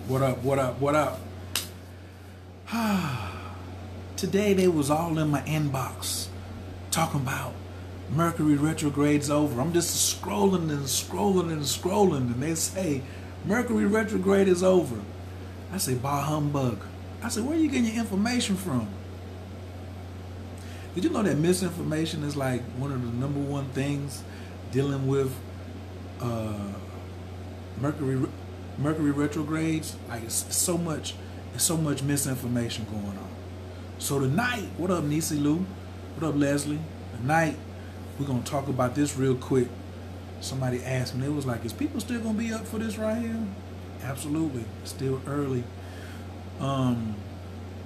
What up? What up? What up? Today they was all in my inbox talking about Mercury retrograde's over. I'm just scrolling and scrolling and scrolling, and they say Mercury retrograde is over. I say, bah humbug. I said, where are you getting your information from? Did you know that misinformation is like one of the number one things dealing with uh, Mercury Mercury retrogrades? Like it's so much misinformation going on. So tonight, what up, Nisi Lou? What up, Leslie? Tonight, we're gonna talk about this real quick. Somebody asked me, it was like, is people still gonna be up for this right here? Absolutely, still early.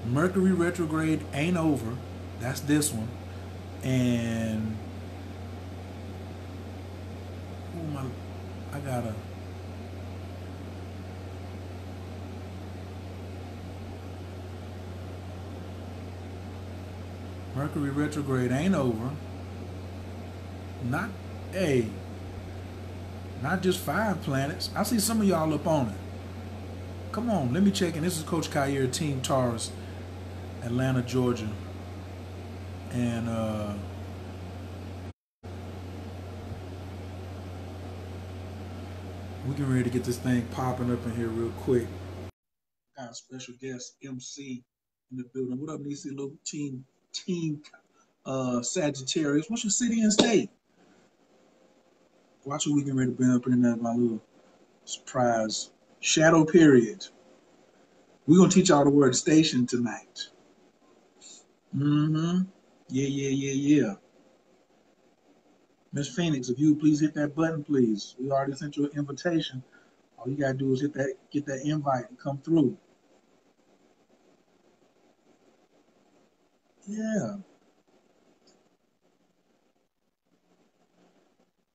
Mercury retrograde ain't over. That's this one. And I gotta. Mercury retrograde ain't over. Not not just 5 planets. I see some of y'all up on it. Come on, let me check in. This is Coach Khayr, Team Taurus, Atlanta, Georgia. And we getting ready to get this thing popping up in here real quick. Got a special guest, MC, in the building. What up, Nisi Lou? Team Sagittarius. What's your city and state? Watch what we getting ready to bring up in there, my little surprise. Shadow period. We're gonna teach y'all the word station tonight. Yeah. Miss Phoenix, if you would please hit that button, please. We already sent you an invitation. All you gotta do is get that invite and come through. Yeah.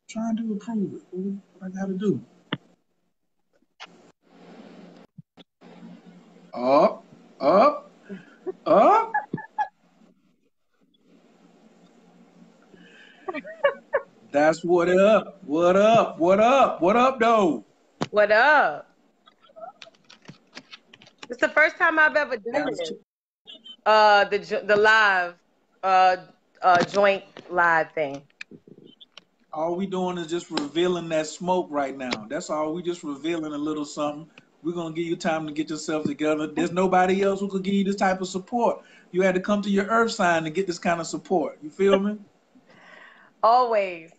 Trying to approve it. What I gotta do? Up, up, up. That's what up. What up? What up? What up, though? What up? It's the first time I've ever done this. The live joint live thing. All we doing is just revealing that smoke right now. That's all. We just revealing a little something. We're gonna give you time to get yourself together. There's nobody else who could give you this type of support. You had to come to your earth sign to get this kind of support. You feel me? Always.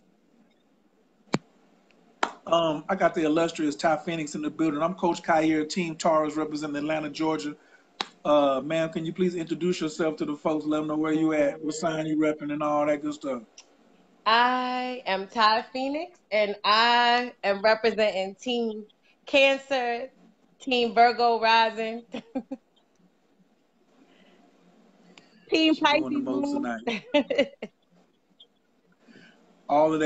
I got the illustrious Ty Phoenix in the building. I'm Coach Khayr, Team Taurus, representing Atlanta, Georgia. Ma'am, can you please introduce yourself to the folks? Let them know where you at, what sign you repping, and all that good stuff. I am Ty Phoenix, and I am representing Team Cancer, Team Virgo Rising, Team She doing the Pisces most Moon. tonight. All of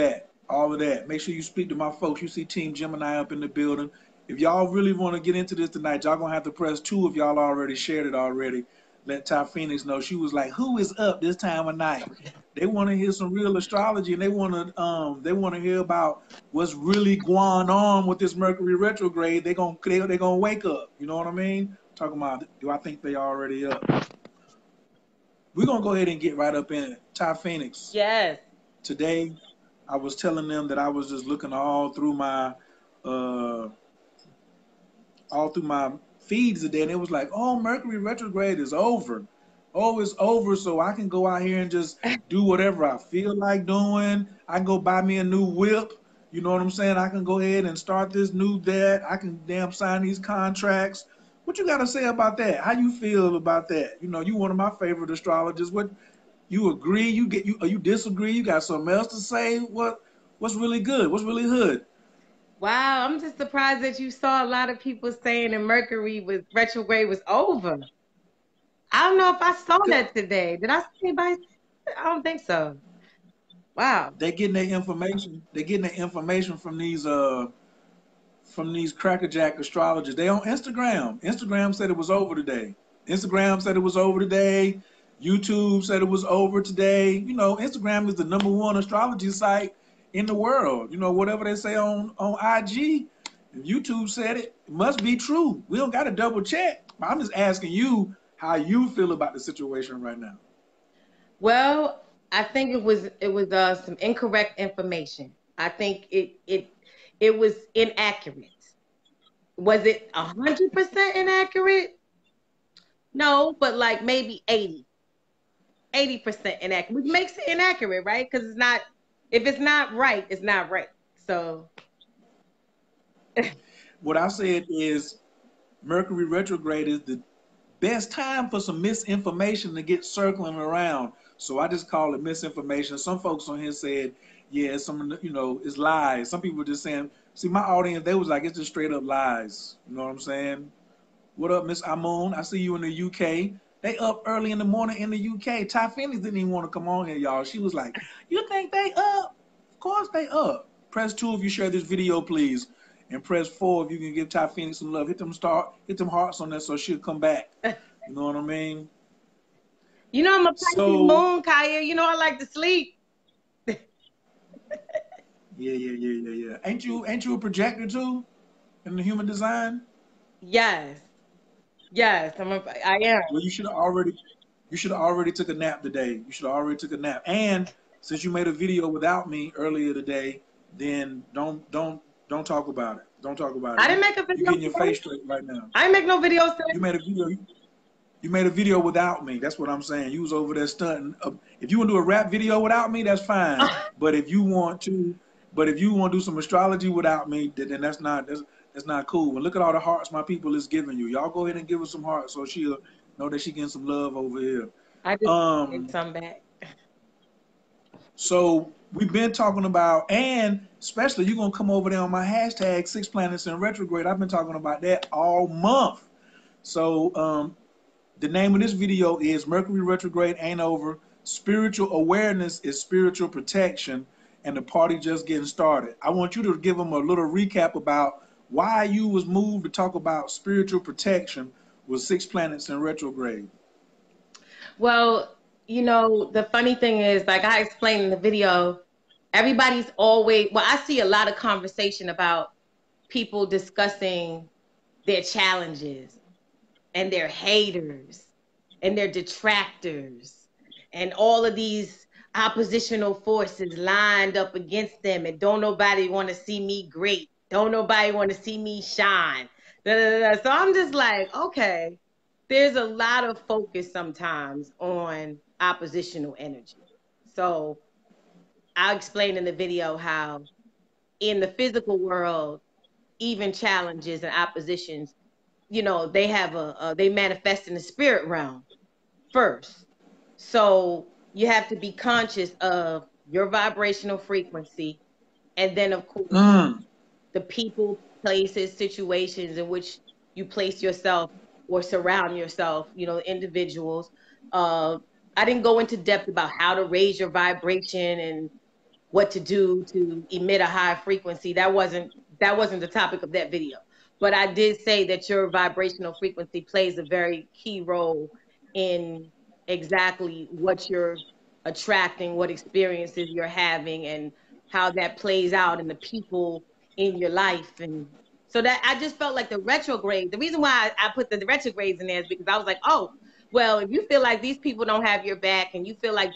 that. Make sure you speak to my folks. You see Team Gemini up in the building. If y'all really want to get into this tonight, y'all gonna have to press 2 if y'all already shared it already. Let Ty Phoenix know. She was like, "Who is up this time of night?" They want to hear some real astrology, and they want to hear about what's really going on with this Mercury retrograde. They gonna wake up. You know what I mean? Talking about, do I think they already up? We're gonna go ahead and get right up in it. Ty Phoenix. Yes. Today, I was telling them that I was just looking all through my feeds today, and it was like, oh, Mercury retrograde is over. Oh, it's over, so I can go out here and just do whatever I feel like doing. I can go buy me a new whip. You know what I'm saying? I can go ahead and start this new that. I can damn sign these contracts. What you got to say about that? How you feel about that? You know, you one of my favorite astrologers. What you agree? You disagree? You got something else to say? What's really good? What's really hood? Wow, I'm just surprised that you saw a lot of people saying that Mercury retrograde was over. I don't know if I saw that today. Did I see anybody? I don't think so. Wow. They're getting their information. They're getting their information from these crackerjack astrologers. They on Instagram. Instagram said it was over today. Instagram said it was over today. YouTube said it was over today. You know, Instagram is the #1 astrology site in the world. You know, whatever they say on IG, If YouTube said it, it must be true. We don't got to double check. I'm just asking you how you feel about the situation right now. Well, I think it was some incorrect information. I think it was inaccurate. Was it 100% inaccurate? No, but like maybe 80% inaccurate, which makes it inaccurate, right? Because it's not, if it's not right, it's not right. So What I said is Mercury retrograde is the best time for some misinformation to get circling around. So I just call it misinformation. Some folks on here said, yeah, some, you know, it's lies. Some people just saying, see, my audience, they was like, it's just straight up lies. You know what I'm saying? What up, Miss Amon? I see you in the UK. They up early in the morning in the UK. Ty Phoenix didn't even want to come on here, y'all. She was like, you think they up? Of course they up. Press 2 if you share this video, please. And press 4 if you can give Ty Phoenix some love. Hit them hearts on that so she'll come back. You know what I mean? you know I'm a Pisces So moon, Khayr. You know I like to sleep. yeah. Ain't you a projector too in the human design? Yes, yes, I am. Well, you should have already took a nap today. You should have already took a nap. And since you made a video without me earlier today, then don't talk about it. Don't talk about I it. didn't make a You video getting your today. face straight right now. I didn't make no video today. You made a video. You made a video without me. That's what I'm saying. You was over there stunting. If you want to do a rap video without me, that's fine. But if you want to, do some astrology without me, then that's not cool. And look at all the hearts my people is giving you. Y'all go ahead and give her some hearts so she'll know that she getting some love over here. I just gave some back. So we've been talking about, and especially you're gonna come over there on my hashtag 6 planets in retrograde. I've been talking about that all month. So the name of this video is Mercury retrograde ain't over. Spiritual awareness is spiritual protection, and the party just getting started. I want you to give them a little recap about why you was moved to talk about spiritual protection with 6 planets in retrograde. Well, you know, the funny thing is, like I explained in the video, everybody's always, well, I see a lot of conversation about people discussing their challenges and their haters and their detractors and all of these oppositional forces lined up against them, and don't nobody want to see me great. Don't nobody want to see me shine. Da, da, da. So I'm just like, okay, there's a lot of focus sometimes on oppositional energy. So I'll explain in the video how in the physical world, even challenges and oppositions, you know, they have they manifest in the spirit realm first. So you have to be conscious of your vibrational frequency, and then of course the people, places, situations in which you place yourself or surround yourself, you know, individuals. I didn't go into depth about how to raise your vibration and what to do to emit a high frequency. That wasn't the topic of that video. But I did say that your vibrational frequency plays a very key role in exactly what you're attracting, what experiences you're having, and how that plays out in the people in your life. And so that I just felt like the retrograde, the reason why I put the retrogrades in there is because I was like, oh, well, if you feel like these people don't have your back, and you feel like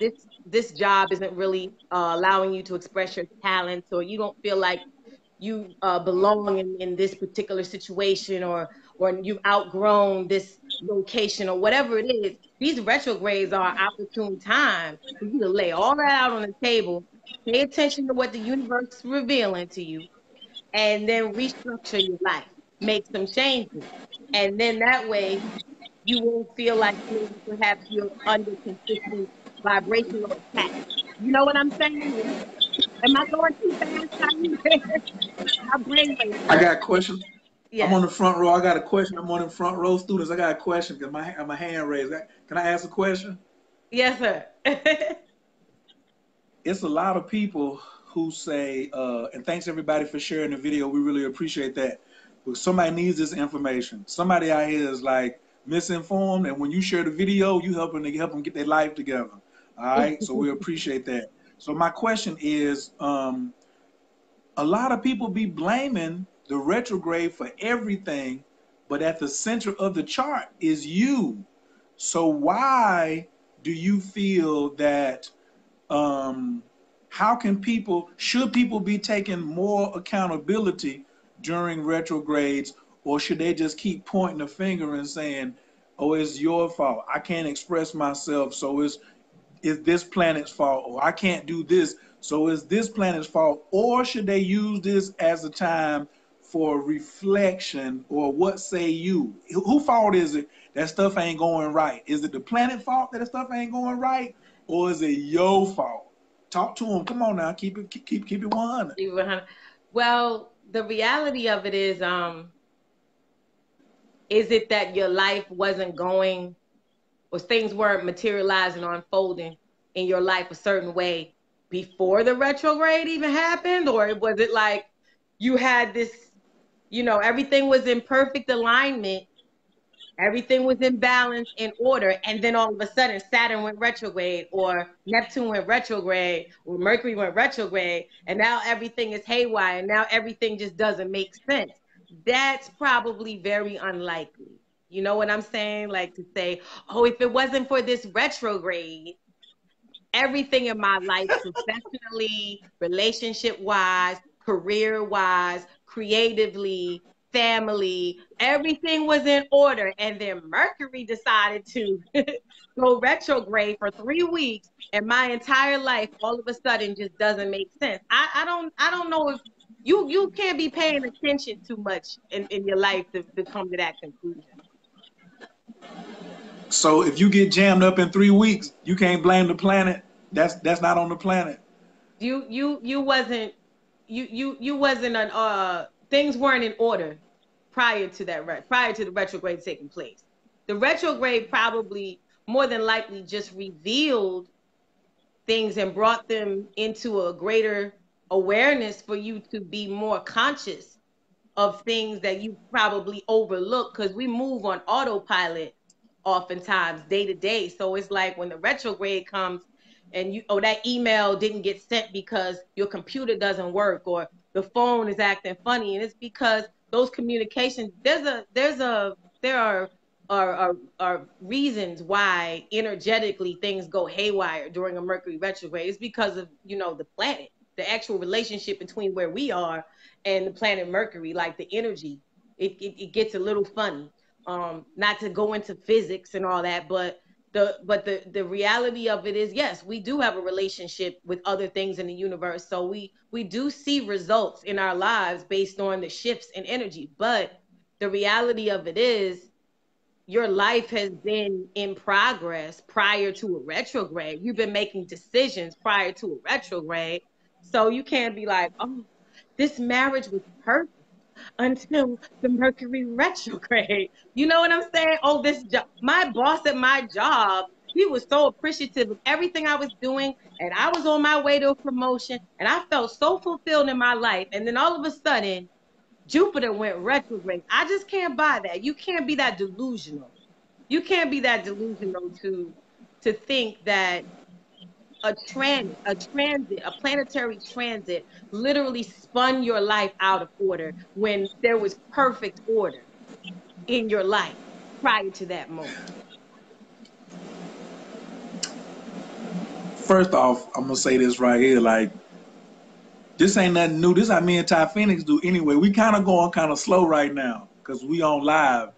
this job isn't really allowing you to express your talents, or you don't feel like you belong in this particular situation, or you've outgrown this location, or whatever it is, these retrogrades are an opportune time for you to lay all that out on the table, pay attention to what the universe is revealing to you, and then restructure your life, make some changes. And then that way you won't feel like maybe perhaps you're under consistent vibrational attack. You know what I'm saying? Am I going too fast? My brain wave. I got a question. I'm Yes. on the front row. I got a question. I'm on the front row students. I got a question because my hand raised. Can I ask a question? Yes, sir. It's a lot of people who say, and thanks everybody for sharing the video. We really appreciate that. But somebody needs this information. Somebody out here is like misinformed, and when you share the video, you help them get their life together. All right, so we appreciate that. So my question is, a lot of people be blaming the retrograde for everything, but at the center of the chart is you. So why do you feel that, how can people, should people be taking more accountability during retrogrades, or should they just keep pointing the finger and saying, oh, it's your fault, I can't express myself, so it's this planet's fault, or I can't do this, so it's this planet's fault? Or should they use this as a time for reflection, or what say you? Who fault is it that stuff ain't going right? Is it the planet fault that stuff ain't going right, or is it your fault? Talk to them. Come on now, keep it 100. Well, the reality of it is it that your life wasn't going, or things weren't materializing or unfolding in your life a certain way before the retrograde even happened? Or was it like you had this, everything was in perfect alignment, everything was in balance, in order, and then all of a sudden Saturn went retrograde, or Neptune went retrograde, or Mercury went retrograde, and now everything is haywire, and now everything just doesn't make sense? That's probably very unlikely. You know what I'm saying? Like, to say, oh, if it wasn't for this retrograde, everything in my life, professionally, relationship wise, career wise, creatively, family, everything was in order. And then Mercury decided to go retrograde for 3 weeks, and my entire life all of a sudden just doesn't make sense. I don't know if you can't be paying attention too much in your life to come to that conclusion. So if you get jammed up in 3 weeks, you can't blame the planet. That's not on the planet. You wasn't things weren't in order prior to the retrograde taking place. The retrograde probably, more than likely, just revealed things and brought them into a greater awareness for you to be more conscious of things that you probably overlook, because we move on autopilot oftentimes day to day. So it's like when the retrograde comes and that email didn't get sent because your computer doesn't work, or the phone is acting funny, and it's because those communications, there are reasons why energetically things go haywire during a Mercury retrograde. It's because of the planet, the actual relationship between where we are and the planet Mercury. Like, the energy, it gets a little funny. Not to go into physics and all that, but the reality of it is, yes, we do have a relationship with other things in the universe. So we do see results in our lives based on the shifts in energy. But the reality of it is, your life has been in progress prior to a retrograde. You've been making decisions prior to a retrograde. So you can't be like, oh, this marriage was perfect until the Mercury retrograde. You know what I'm saying? Oh, this job, my boss at my job, he was so appreciative of everything I was doing, and I was on my way to a promotion, and I felt so fulfilled in my life. And then all of a sudden, Jupiter went retrograde. I just can't buy that. You can't be that delusional. You can't be that delusional to think that a planetary transit literally spun your life out of order when there was perfect order in your life prior to that moment. First off, I'm gonna say this right here, like, this ain't nothing new. This how me and Ty Phoenix do anyway. We kind of going kind of slow right now because we on live,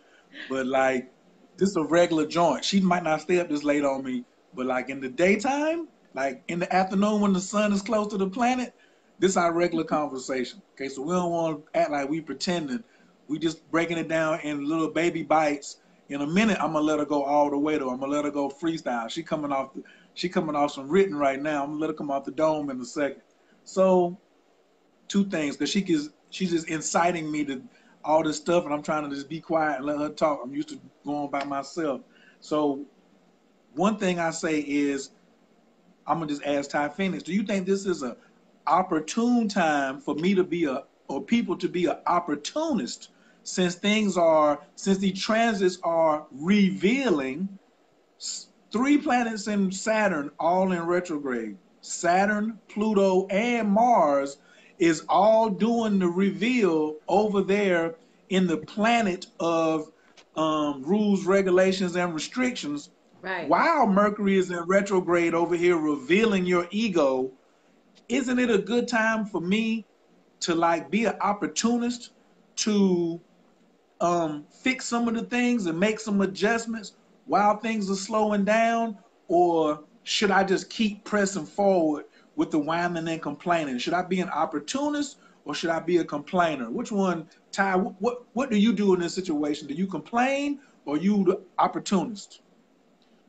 but like, this is a regular joint. She might not stay up this late on me, but like in the daytime, like in the afternoon when the sun is close to the planet, this is our regular conversation. Okay, so we don't want to act like we pretending. We just breaking it down in little baby bites. In a minute, I'm gonna let her go all the way though. I'm gonna let her go freestyle. She coming off some written right now. I'm gonna let her come off the dome in a second. So, two things, because she's just inciting me to all this stuff, and I'm trying to just be quiet and let her talk. I'm used to going by myself. So one thing I say is, I'm gonna just ask Ty Phoenix, do you think this is a opportune time for me to be or people to be an opportunist, since the transits are revealing 3 planets in Saturn all in retrograde? Saturn, Pluto, and Mars is all doing the reveal over there in the planet of rules, regulations, and restrictions, Right. while Mercury is in retrograde over here revealing your ego. Isn't it a good time for me to like be an opportunist to fix some of the things and make some adjustments while things are slowing down? Or should I just keep pressing forward with the whining and complaining? Should I be an opportunist or should I be a complainer? Which one, Ty? What do you do in this situation? Do you complain or you the opportunist?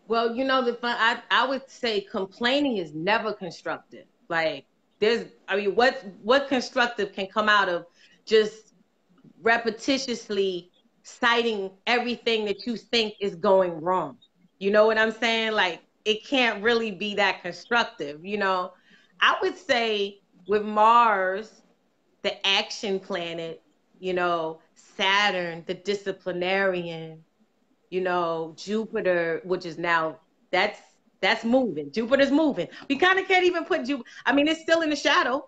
Well, you know, I would say complaining is never constructive. Like I mean, what constructive can come out of just repetitiously citing everything that you think is going wrong? You know what I'm saying? Like, it can't really be that constructive, you know? I would say with Mars, the action planet, you know, Saturn, the disciplinarian, you know, Jupiter, which is now that's moving. Jupiter's moving. We kind of can't even put Jupiter. I mean, it's still in the shadow.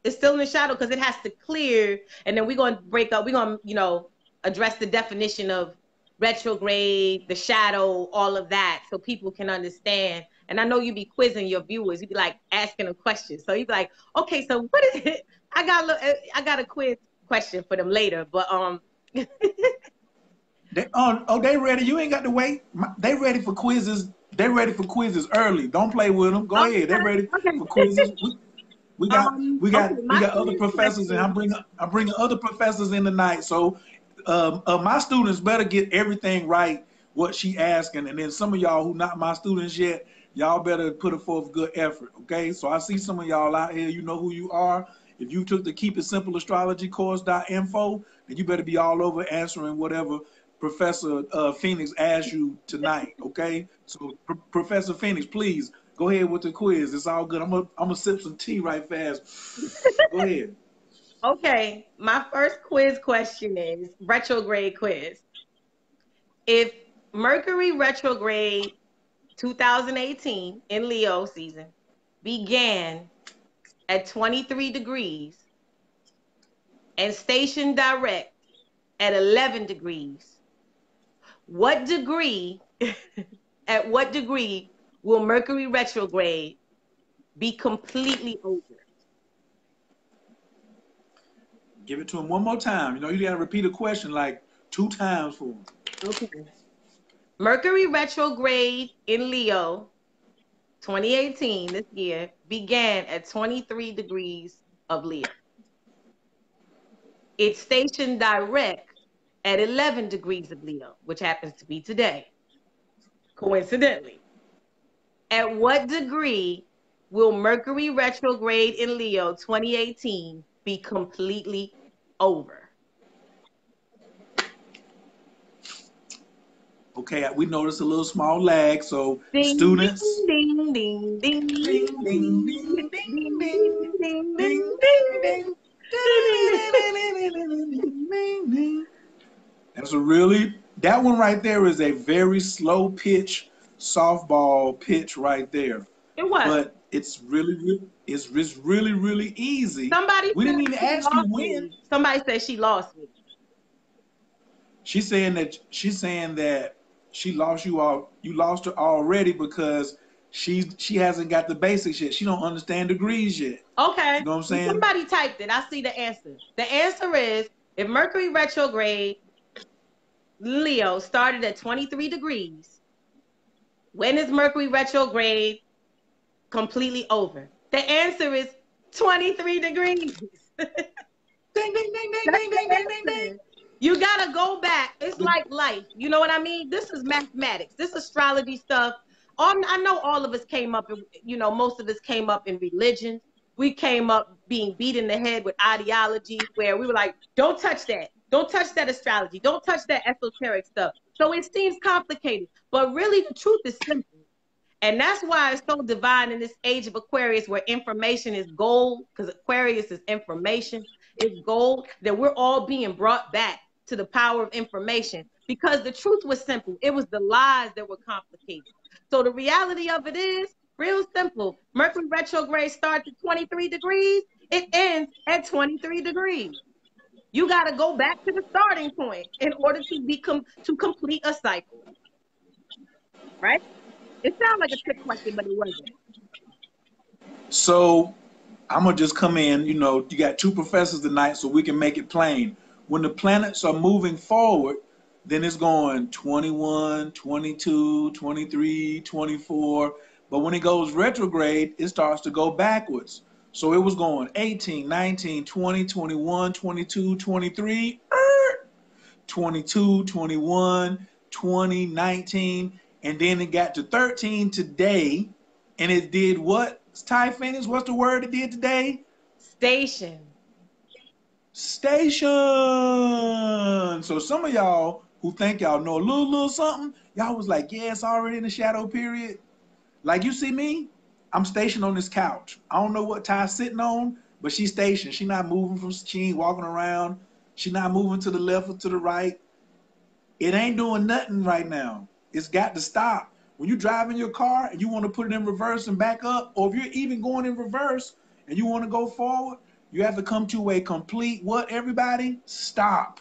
It's still in the shadow because it has to clear, and then we're going to break up. We're going to, you know, address the definition of retrograde, the shadow, all of that, so people can understand. And I know you be quizzing your viewers. You be like asking them questions. So you be like, okay, so what is it? I got a quiz question for them later, but They ready. You ain't got to wait. They ready for quizzes. They ready for quizzes early. Don't play with them. Go ahead. They ready for okay. quizzes. We got Okay, we my got other professors, and question. I'm bringing other professors in tonight. So my students better get everything right what she asking, and then some of y'all who not my students yet, y'all better put forth good effort. Okay, so I see some of y'all out here. You know who you are. If you took the Keep It Simple Astrology course.info, then you better be all over answering whatever Professor Phoenix asked you tonight. Okay, so Professor Phoenix, please go ahead with the quiz. It's all good. I'm gonna sip some tea right fast. Go ahead. Okay, my first quiz question is retrograde quiz. If Mercury retrograde 2018 in Leo season began at 23 degrees and stationed direct at 11 degrees, what degree, at what degree will Mercury retrograde be completely over? Give it to him one more time. You know, you gotta repeat a question like 2 times for him. Okay. Mercury retrograde in Leo 2018, this year, began at 23 degrees of Leo. It's stationed direct at 11 degrees of Leo, which happens to be today, coincidentally. At what degree will Mercury retrograde in Leo 2018 be completely over? Okay, we noticed a little small lag, so Ding, students. ding, ding, ding, ding, Ding, ding, ding, ding, ding, ding, ding, ding, ding, ding, ding, ding, ding, ding. ding. That one right there is a very slow pitch softball pitch right there. It was. But it's really, really easy. Somebody We said didn't even she ask you lost when. me. Somebody said she lost me. She's saying that she lost you all. You lost her already because she hasn't got the basics yet. She don't understand degrees yet. Okay. You know what I'm saying? Somebody typed it. I see the answer. The answer is if Mercury retrograde Leo started at 23 degrees, when is Mercury retrograde completely over? The answer is 23 degrees. Ding ding ding ding That's ding the ding ding ding ding. answer. You gotta go back. It's like life. You know what I mean? This is mathematics. This astrology stuff. I know all of us came up, you know, most of us came up in religion. We came up being beat in the head with ideologies where we were like, don't touch that. Don't touch that astrology. Don't touch that esoteric stuff. So it seems complicated, but really the truth is simple. And that's why it's so divine in this age of Aquarius where information is gold, because Aquarius is information, is gold, that we're all being brought back to the power of information because the truth was simple. It was the lies that were complicated. So the reality of it is real simple. Mercury retrograde starts at 23 degrees. it ends at 23 degrees. You got to go back to the starting point in order to complete a cycle, right? It sounds like a trick question, but it wasn't. So I'm gonna just come in. You know, you got two professors tonight, so we can make it plain. When the planets are moving forward, then it's going 21, 22, 23, 24. But when it goes retrograde, it starts to go backwards. So it was going 18, 19, 20, 21, 22, 23, 22, 21, 20, 19, and then it got to 13 today, and it did what? Ty Phoenix, what's the word it did today? Station. Station. So some of y'all who think y'all know a little something, y'all was like, yeah, it's already in the shadow period. Like you see me, I'm stationed on this couch. I don't know what Ty's sitting on, but she's stationed. She not moving she ain't walking around. She not moving to the left or to the right. It ain't doing nothing right now. It's got to stop. When you drive in your car and you want to put it in reverse and back up, or if you're even going in reverse and you want to go forward, you have to come to a complete what, everybody? Stop.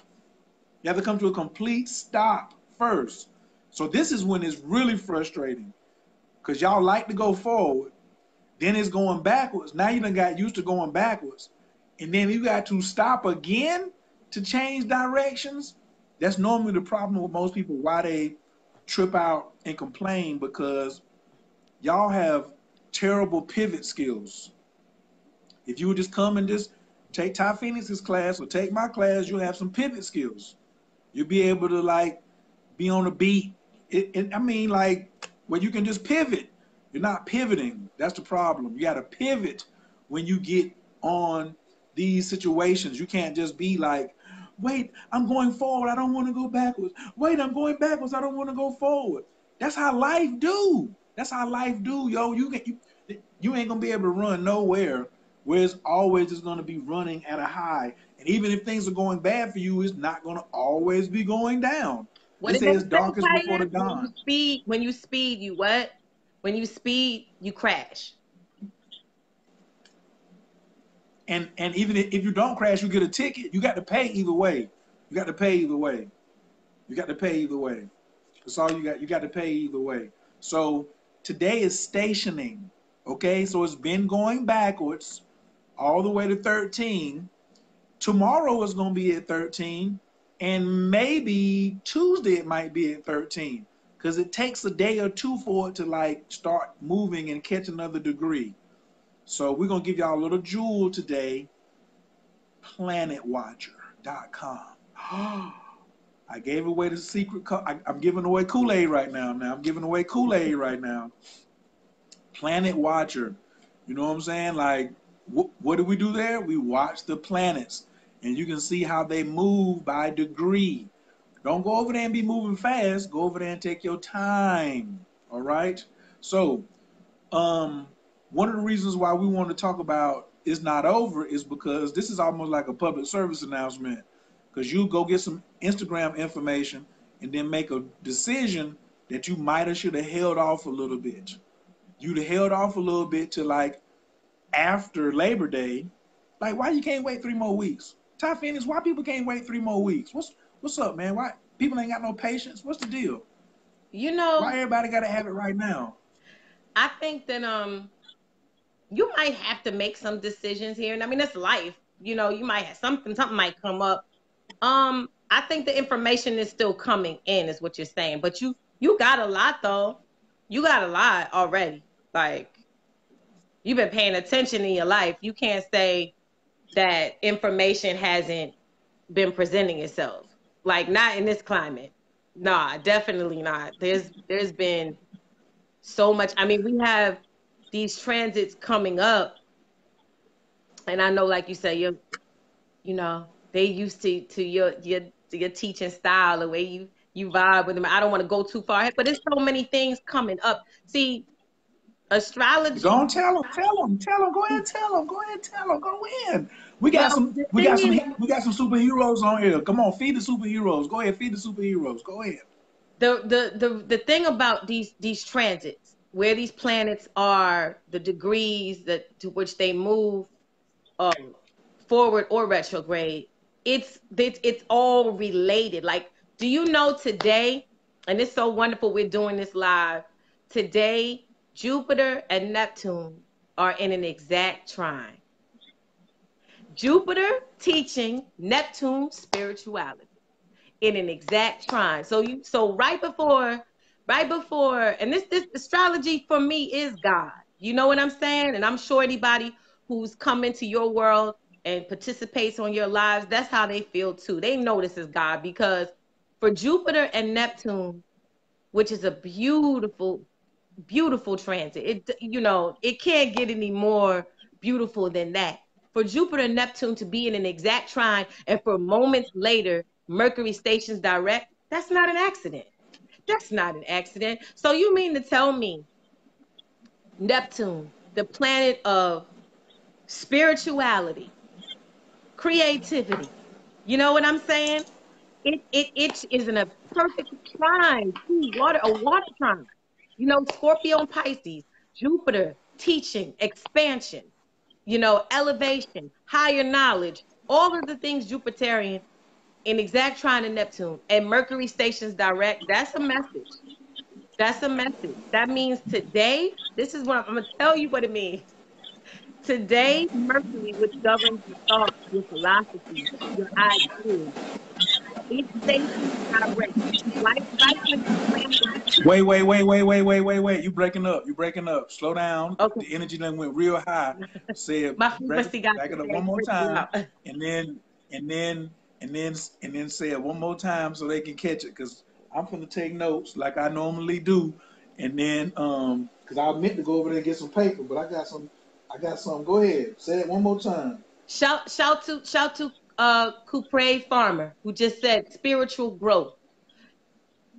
You have to come to a complete stop first. So this is when it's really frustrating because y'all like to go forward. Then it's going backwards. Now you done got used to going backwards. And then you got to stop again to change directions. That's normally the problem with most people, why they trip out and complain, because y'all have terrible pivot skills. If you would just come and just take Ty Phoenix's class or take my class, you'll have some pivot skills. You'll be able to like be on the beat. I mean, like where you can just pivot. You're not pivoting. That's the problem. You got to pivot when you get on these situations. You can't just be like, wait, I'm going forward. I don't want to go backwards. Wait, I'm going backwards. I don't want to go forward. That's how life do. That's how life do, yo. You ain't gonna be able to run nowhere where it's always just gonna be running at a high. And even if things are going bad for you, it's not gonna always be going down. What They did say they it's say, darkest before the dawn. When you speed, you what? When you speed, you crash. And even if you don't crash, you get a ticket. You got to pay either way. You got to pay either way. You got to pay either way. That's all you got. You got to pay either way. So today is stationing. Okay, so it's been going backwards all the way to 13. Tomorrow is going to be at 13, and maybe Tuesday it might be at 13 because it takes a day or two for it to like start moving and catch another degree. So we're going to give y'all a little jewel today, planetwatcher.com. I gave away the secret. I'm giving away Kool-Aid right now. I'm giving away Kool-Aid right now. Planet Watcher. You know what I'm saying? Like, what do we do there? We watch the planets. And you can see how they move by degree. Don't go over there and be moving fast. Go over there and take your time. All right? So, one of the reasons why we want to talk about It's Not Over is because this is almost like a public service announcement. Because you go get some Instagram information and then make a decision that you might have should have held off a little bit. You'd have held off a little bit to like after Labor Day. Like, why you can't wait 3 more weeks? Ty Phoenix, why people can't wait 3 more weeks? What's up, man? Why people ain't got no patience? What's the deal? You know, Why everybody gotta have it right now? I think that you might have to make some decisions here. And I mean, it's life. You know, you might have something might come up. I think the information is still coming in, is what you're saying. But you got a lot though. You got a lot already. Like, you've been paying attention in your life. You can't say that information hasn't been presenting itself. Like, not in this climate. Nah, definitely not. There's been so much. I mean, we have these transits coming up, and I know, like you say, you know, they used to your teaching style, the way you vibe with them. I don't want to go too far ahead, but there's so many things coming up. See, astrology. Go on, tell them. Go ahead, tell them. Go in. We got Well, some the thing is, superheroes on here. Come on, feed the superheroes. Go ahead, feed the superheroes. Go ahead. the thing about these transits, where these planets are, the degrees that to which they move, forward or retrograde, it's all related. Like, do you know today, and it's so wonderful we're doing this live, today Jupiter and Neptune are in an exact trine. Jupiter teaching, Neptune spirituality in an exact trine. So right before, and this astrology for me is God. You know what I'm saying? And I'm sure anybody who's come into your world and participates on your lives, that's how they feel too. They know this is God, because for Jupiter and Neptune, which is a beautiful, beautiful transit, it can't get any more beautiful than that. For Jupiter and Neptune to be in an exact trine, and for moments later Mercury stations direct, that's not an accident. That's not an accident. So you mean to tell me Neptune, the planet of spirituality, creativity, you know what I'm saying? It is in a perfect trine to a water trine. You know, Scorpio and Pisces, Jupiter, teaching, expansion, elevation, higher knowledge, all of the things Jupiterian in exact trine of Neptune, and Mercury stations direct. That's a message. That's a message. That means today, this is what I'm going to tell you what it means. Today, Mercury, which governs your thoughts, your philosophy, your ideas, it stations direct. Like with the planet. Wait. You breaking up. You breaking up. Slow down. Okay. The energy then went real high. Say it. My frequency got back it up one more time, and then say it one more time so they can catch it. Cause I'm gonna take notes like I normally do, and then cause I meant to go over there and get some paper, but I got some. Go ahead. Say it one more time. Shout to Kupre Farmer, who just said spiritual growth.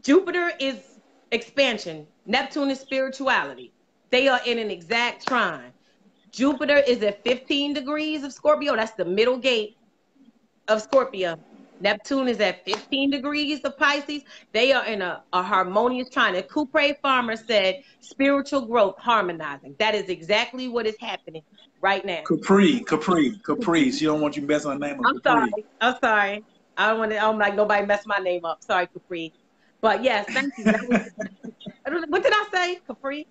Jupiter is expansion. Neptune is spirituality. They are in an exact trine. Jupiter is at 15 degrees of Scorpio. That's the middle gate of Scorpio. Neptune is at 15 degrees of Pisces. They are in a harmonious trine. And Kupre Farmer said spiritual growth harmonizing. That is exactly what is happening right now. Capri. She don't want you messing her name up. I'm sorry. I don't like nobody mess my name up. Sorry, Capri. But yes, thank you. What did I say? Capri.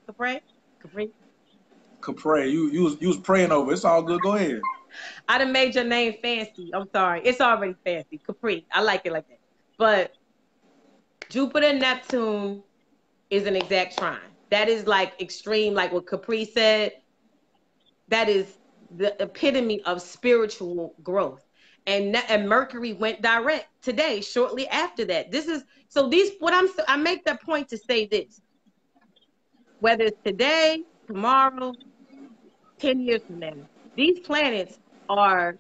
You was praying over. It's all good. Go ahead. I done made your name fancy. I'm sorry. It's already fancy. Capri. I like it like that. But Jupiter Neptune is an exact trine. That is like extreme, like what Capri said. That is the epitome of spiritual growth. And Mercury went direct today, shortly after that. I make that point to say this. Whether it's today, tomorrow, 10 years from now, these planets are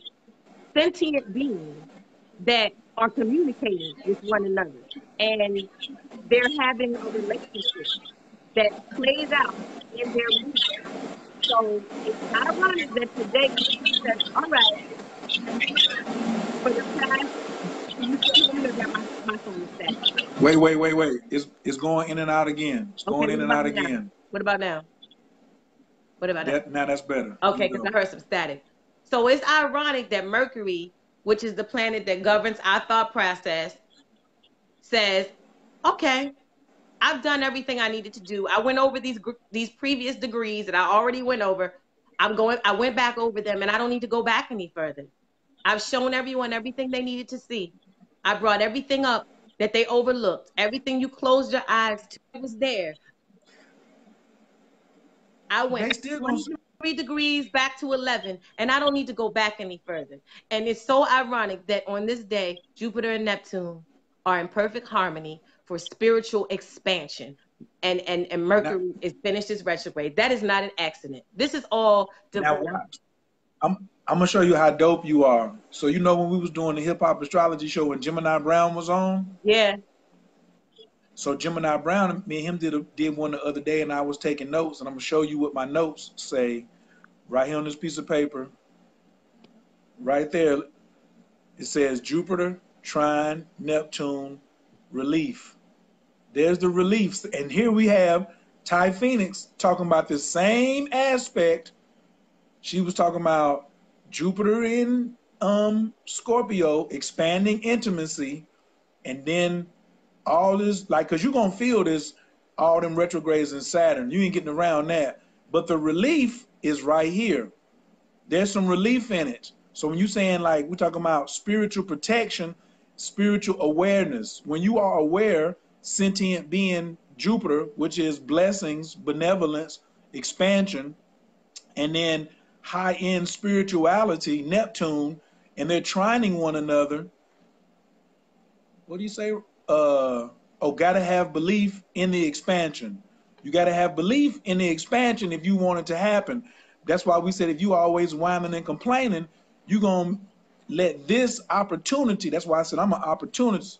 sentient beings that are communicating with one another. And they're having a relationship that plays out in their movement. So it's ironic that today we said, all right, for the past, you can hear that my phone is set. Wait. It's going in and out again. It's going in and out again. What about now? Now that's better. Okay, because I heard some static. So it's ironic that Mercury, which is the planet that governs our thought process, says, okay, I've done everything I needed to do. I went over these previous degrees that I already went over. I went back over them, and I don't need to go back any further. I've shown everyone everything they needed to see. I brought everything up that they overlooked. Everything you closed your eyes to was there. I went 23 degrees back to 11, and I don't need to go back any further. And it's so ironic that on this day, Jupiter and Neptune are in perfect harmony for spiritual expansion. And Mercury is finished its retrograde. That is not an accident. This is all divine. I'm gonna show you how dope you are. So you know when we was doing the hip hop astrology show when Gemini Brown was on? Yeah. So Gemini Brown, me and him did one the other day, and I was taking notes, and I'm gonna show you what my notes say right here on this piece of paper. Right there, it says Jupiter, trine, Neptune, relief. There's the reliefs, and here we have Ty Phoenix talking about the same aspect. She was talking about Jupiter in Scorpio, expanding intimacy, and then all this, like, because you're going to feel this, all them retrogrades in Saturn. You ain't getting around that. But the relief is right here. There's some relief in it. So when you're saying, like, we're talking about spiritual protection, spiritual awareness, when you are aware, sentient being Jupiter, which is blessings, benevolence, expansion, and then high-end spirituality, Neptune, and they're trining one another. What do you say? Gotta have belief in the expansion. You gotta have belief in the expansion if you want it to happen. That's why we said if you always whining and complaining, you're gonna let this opportunity. That's why I said I'm an opportunist.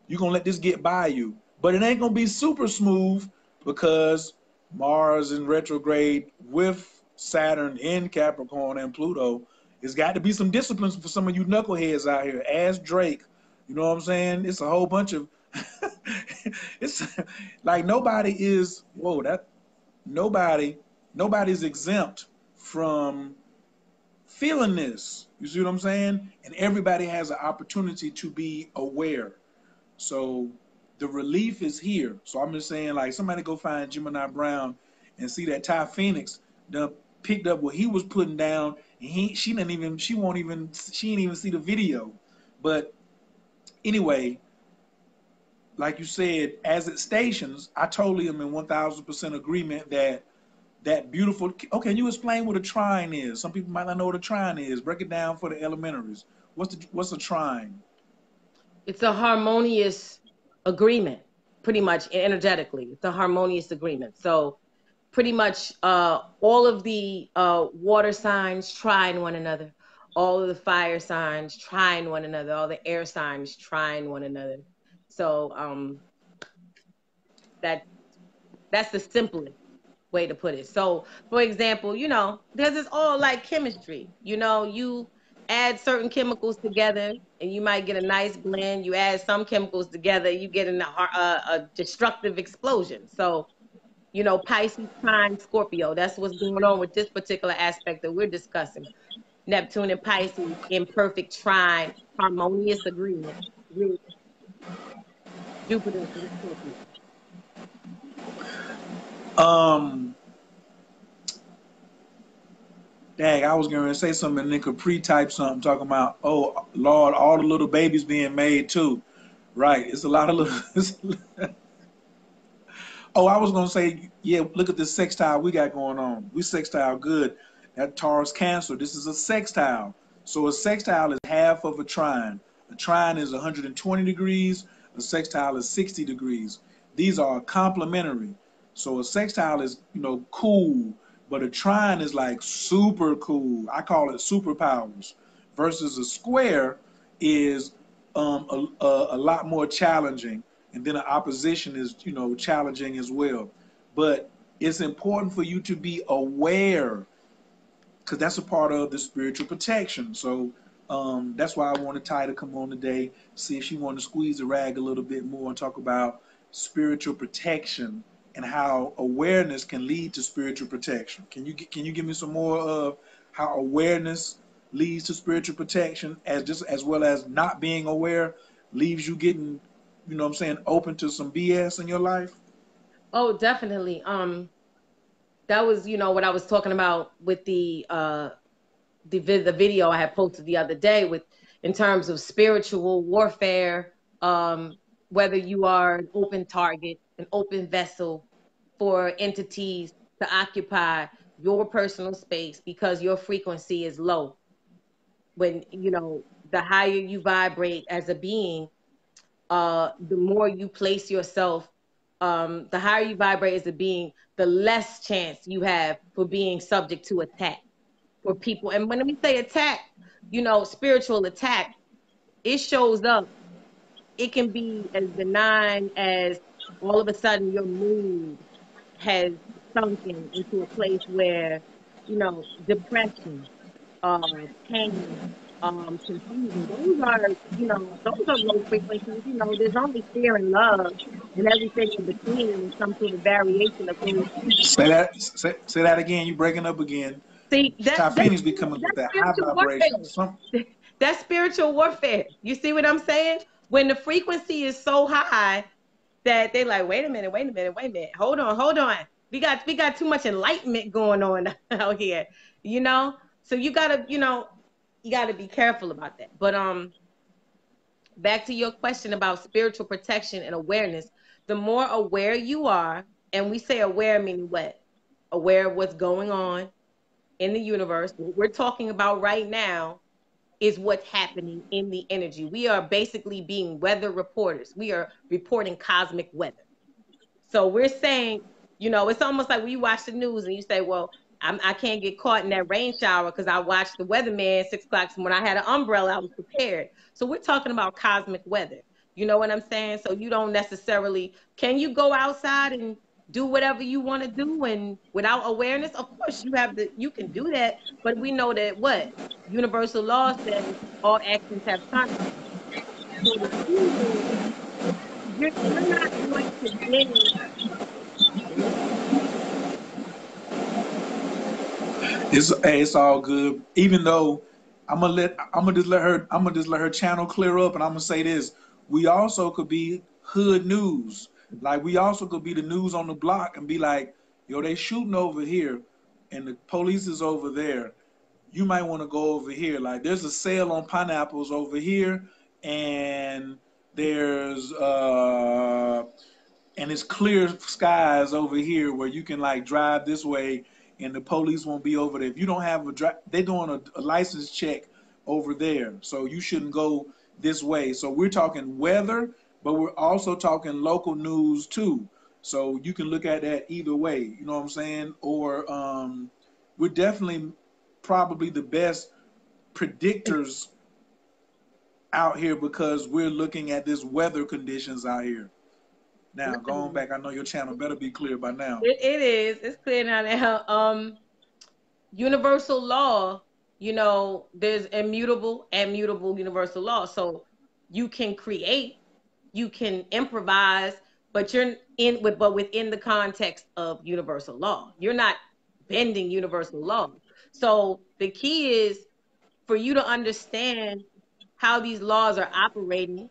You're gonna let this get by you. But it ain't gonna be super smooth because Mars in retrograde with Saturn in Capricorn and Pluto. It's got to be some disciplines for some of you knuckleheads out here. Ask Drake. You know what I'm saying? It's a whole bunch of it's like nobody's exempt from feeling this. You see what I'm saying? And everybody has an opportunity to be aware. So the relief is here. So I'm just saying, like, somebody go find Gemini Brown and see that Ty Phoenix done picked up what he was putting down, and she ain't even see the video. But anyway, like you said, as it stations, I totally am in 1,000% agreement that beautiful. Oh, can you explain what a trine is? Some people might not know what a trine is. Break it down for the elementaries. What's a trine? It's a harmonious agreement, pretty much energetically. It's a harmonious agreement. So pretty much all of the water signs trine one another. All of the fire signs trine one another. All the air signs trine one another. So that's the simplest way to put it. So, for example, because it's all like chemistry. You add certain chemicals together, and you might get a nice blend. You add some chemicals together, you get a destructive explosion. So, Pisces trine Scorpio. That's what's going on with this particular aspect that we're discussing. Neptune and Pisces in perfect trine, harmonious agreement with Jupiter and Scorpio. Dang, I was going to say something and then Capri type something talking about, oh, Lord, all the little babies being made too. Right. It's a lot of little. Oh, I was going to say, yeah, look at this sextile we got going on. We sextile good. That Taurus Cancer, this is a sextile. So a sextile is half of a trine. A trine is 120 degrees. A sextile is 60 degrees. These are complementary. So a sextile is, cool, but a trine is like super cool. I call it superpowers. Versus a square is a lot more challenging. And then an opposition is, challenging as well. But it's important for you to be aware because that's a part of the spiritual protection. So that's why I wanted Ty to come on today, see if she wanted to squeeze the rag a little bit more and talk about spiritual protection and how awareness can lead to spiritual protection. Can you give me some more of how awareness leads to spiritual protection, as well as not being aware leaves you getting, open to some BS in your life? Oh, definitely. That was, what I was talking about with the video I had posted the other day in terms of spiritual warfare, whether you are an open target, an open vessel for entities to occupy your personal space because your frequency is low. When, the higher you vibrate as a being, the more you place yourself, the higher you vibrate as a being, the less chance you have for being subject to attack for people. And when we say attack, spiritual attack, it shows up. It can be as benign as all of a sudden your mood has sunken into a place where, depression, pain, confusion. Those are low frequencies. There's only fear and love and everything in between and some sort of variation of those. Say that again. You breaking up again. See, Ty Phoenix be coming with that high spiritual vibration. warfare. That's spiritual warfare. You see what I'm saying? When the frequency is so high that they like, wait a minute, hold on. We got too much enlightenment going on out here, you know? So you gotta be careful about that. But back to your question about spiritual protection and awareness. The more aware you are, and we say aware meaning what? Aware of what's going on in the universe. What we're talking about right now is what's happening in the energy. We are basically being weather reporters. We are reporting cosmic weather. So we're saying, it's almost like when you watch the news and you say, well, I can't get caught in that rain shower because I watched the weatherman 6 o'clock. So when I had an umbrella, I was prepared. So we're talking about cosmic weather. You know what I'm saying? So you don't necessarily, can you go outside and do whatever you want to do and without awareness? Of course you can do that, but we know that what? Universal law says all actions have consequences. So the key is you're not going to live. It's all good. Even though I'm gonna just let her channel clear up, and I'm gonna say this: we also could be hood news. Like we also could be the news on the block and be like, yo, they shooting over here, and the police is over there. You might want to go over here. Like there's a sale on pineapples over here, and there's and it's clear skies over here where you can like drive this way and the police won't be over there. If you don't have they're doing a license check over there, so you shouldn't go this way. So we're talking weather, but we're also talking local news too. So you can look at that either way, you know what I'm saying? Or we're definitely probably the best predictors out here because we're looking at this weather conditions out here. Now, going back, I know your channel better be clear by now. It is. It's clear now. Universal law, there's immutable and mutable universal law. So you can create, you can improvise, but within the context of universal law. You're not bending universal law. So the key is for you to understand how these laws are operating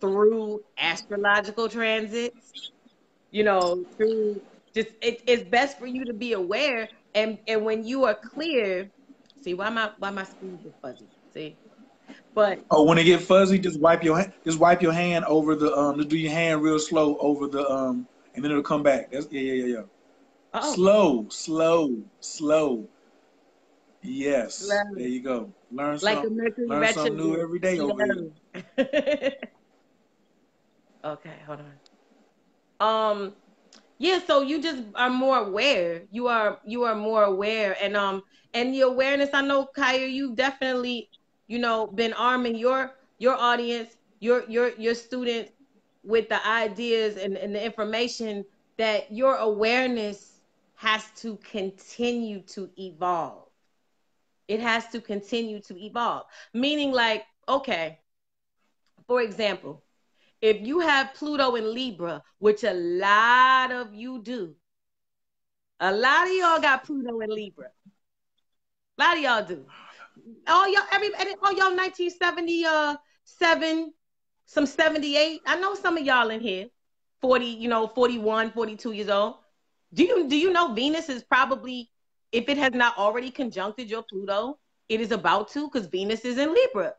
through astrological transits, through it's best for you to be aware. And when you are clear, see why my screen is fuzzy. See, but when it get fuzzy, just wipe your hand over the just do your hand real slow over the and then it'll come back. That's yeah. Uh-oh. Slow. Yes, Slow. there you go. Learn like something. Learn something new every day over here. Okay, hold on. Yeah, so you just are more aware. You are more aware, and the awareness. I know, Khayr, you definitely, been arming your audience, your students with the ideas and the information that your awareness has to continue to evolve. It has to continue to evolve. Meaning, like, okay, for example, if you have Pluto in Libra, which a lot of you do, a lot of y'all got Pluto in Libra. A lot of y'all do. All y'all, all y'all 1977, some 78. I know some of y'all in here, 40, 41, 42 years old. Do you know Venus is probably, if it has not already conjuncted your Pluto, it is about to, because Venus is in Libra.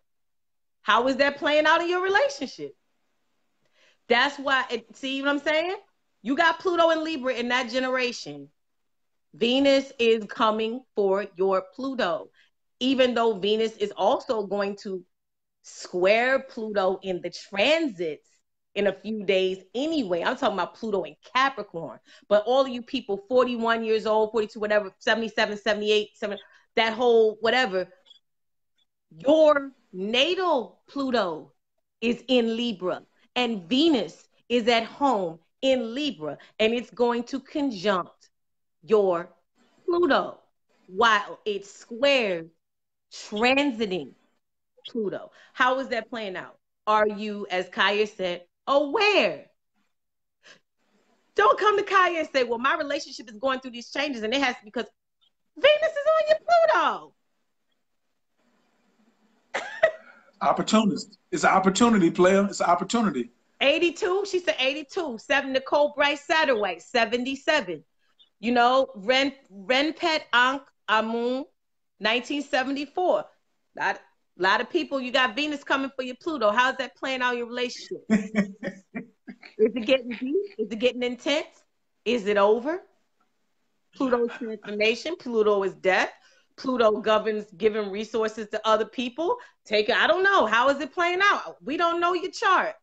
How is that playing out in your relationship? That's why, see what I'm saying? You got Pluto and Libra in that generation. Venus is coming for your Pluto, even though Venus is also going to square Pluto in the transits in a few days anyway. I'm talking about Pluto in Capricorn. But all of you people, 41 years old, 42, whatever, 77, 78, 70, that whole whatever, your natal Pluto is in Libra. And Venus is at home in Libra, and it's going to conjunct your Pluto while it squares transiting Pluto. How is that playing out? Are you, as Khayr said, aware? Don't come to Khayr and say, well, my relationship is going through these changes, and it has to, because Venus is on your Pluto. Opportunist. It's an opportunity, player. It's an opportunity. 82, she said 82. 7 Nicole Bryce Satterwhite, 77. You know, Renpet Ankh Amun, 1974. Lot of people, you got Venus coming for your Pluto. How's that playing out your relationship? Is it getting deep? Is it getting intense? Is it over? Pluto's transformation. Pluto is death. Pluto governs giving resources to other people. I don't know. How is it playing out? We don't know your chart.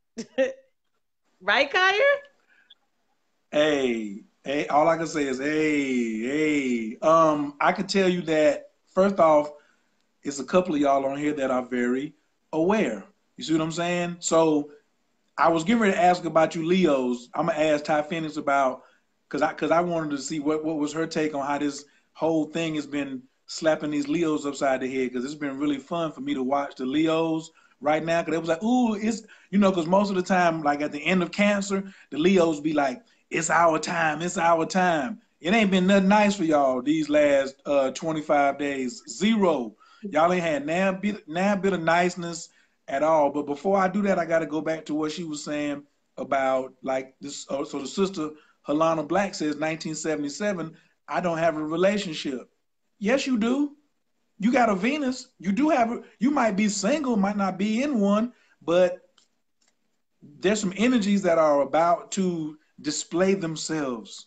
Right, Khayr? Hey, all I can say is hey. I can tell you that first off, it's a couple of y'all on here that are very aware. You see what I'm saying? So I was getting ready to ask about you Leos. I'm gonna ask Ty Phoenix about because I wanted to see what was her take on how this whole thing has been slapping these Leos upside the head, because it's been really fun for me to watch the Leos right now, because it was like, ooh, it's, because most of the time, like at the end of Cancer, the Leos be like, it's our time, it's our time. It ain't been nothing nice for y'all these last 25 days. Zero. Y'all ain't had now bit of niceness at all. But before I do that, I got to go back to what she was saying about like this. So the sister Helena Black says 1977, I don't have a relationship. Yes, you do. You got a Venus. You do have you might be single, might not be in one, but there's some energies that are about to display themselves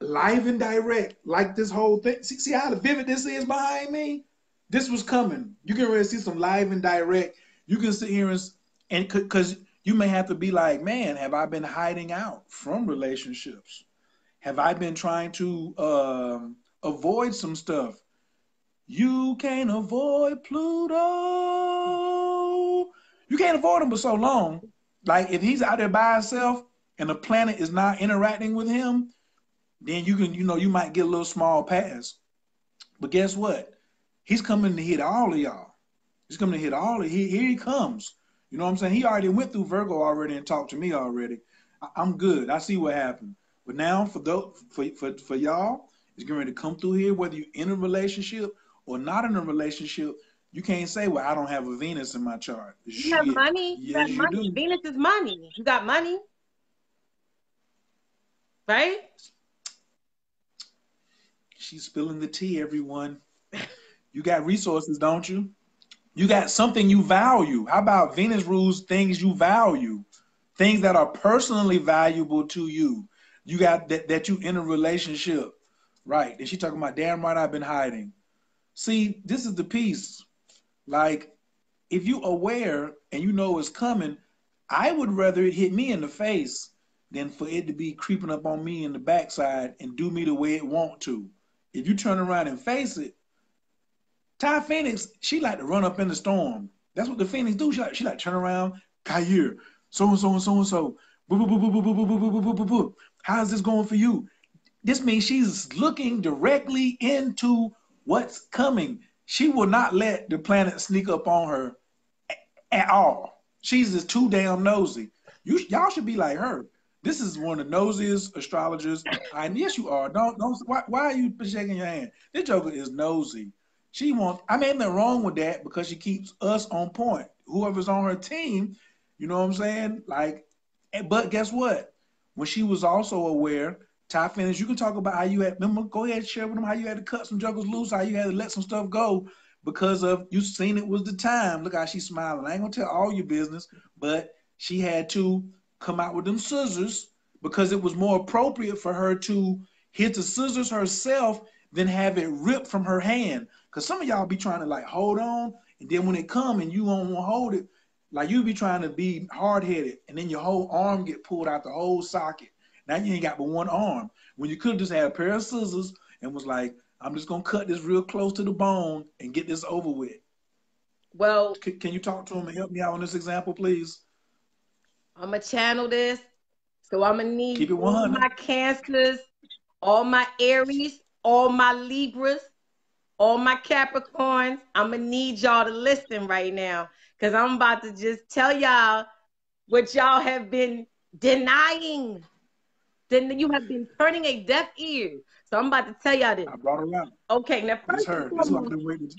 live and direct, like this whole thing. See how vivid this is behind me? This was coming. You can really see some live and direct. You can sit here and because you may have to be like, man, have I been hiding out from relationships? Have I been trying to avoid some stuff? You can't avoid Pluto. You can't avoid him for so long. Like if he's out there by himself and the planet is not interacting with him, then you can, you might get a little small pass. But guess what? He's coming to hit all of y'all. He's coming to hit all of here he comes. You know what I'm saying? He already went through Virgo already and talked to me already. I'm good. I see what happened. But now for y'all, it's getting ready to come through here, whether you're in a relationship or not in a relationship. You can't say, well, I don't have a Venus in my chart. You have money. Yes, you do. Venus is money. You got money. Right? She's spilling the tea, everyone. You got resources, don't you? You got something you value. How about Venus rules things you value? Things that are personally valuable to you. You got that you in a relationship. Right. And she talking about, damn right, I've been hiding. See, this is the piece. Like, if you aware and you know it's coming, I would rather it hit me in the face than for it to be creeping up on me in the backside and do me the way it want to. If you turn around and face it, Ty Phoenix, she like to run up in the storm. That's what the Phoenix do. She like turn around, Khayr, so and so and so and so. How's this going for you? This means she's looking directly into what's coming. She will not let the planet sneak up on her at all. She's just too damn nosy. Y'all should be like her. This is one of the nosiest astrologers. Yes, you are. Don't. Why are you shaking your hand? This joker is nosy. She wants. I mean, nothing wrong with that because she keeps us on point. Whoever's on her team, you know what I'm saying? Like, but guess what? When she was also aware, Ty Phoenix, you can talk about how you had. Remember, go ahead and share with them how you had to cut some jokers loose, how you had to let some stuff go because of you seen it was the time. Look how she's smiling. I ain't gonna tell all your business, but she had to come out with them scissors because it was more appropriate for her to hit the scissors herself than have it ripped from her hand. Because some of y'all be trying to like hold on, and then when it come and you don't want to hold it, like you be trying to be hard-headed, and then your whole arm get pulled out the whole socket. Now you ain't got but one arm. When you could have just had a pair of scissors and was like, I'm just gonna cut this real close to the bone and get this over with. Well, can you talk to him and help me out on this example, please? I'm gonna channel this. So I'm gonna need Keep it 100. All my Cancers, all my Aries, all my Libras, all my Capricorns. I'm gonna need y'all to listen right now because I'm about to just tell y'all what y'all have been denying. then you have been turning a deaf ear. So I'm about to tell y'all this. I brought her out. Okay, now This first and her. This is what I've foremost, been waiting to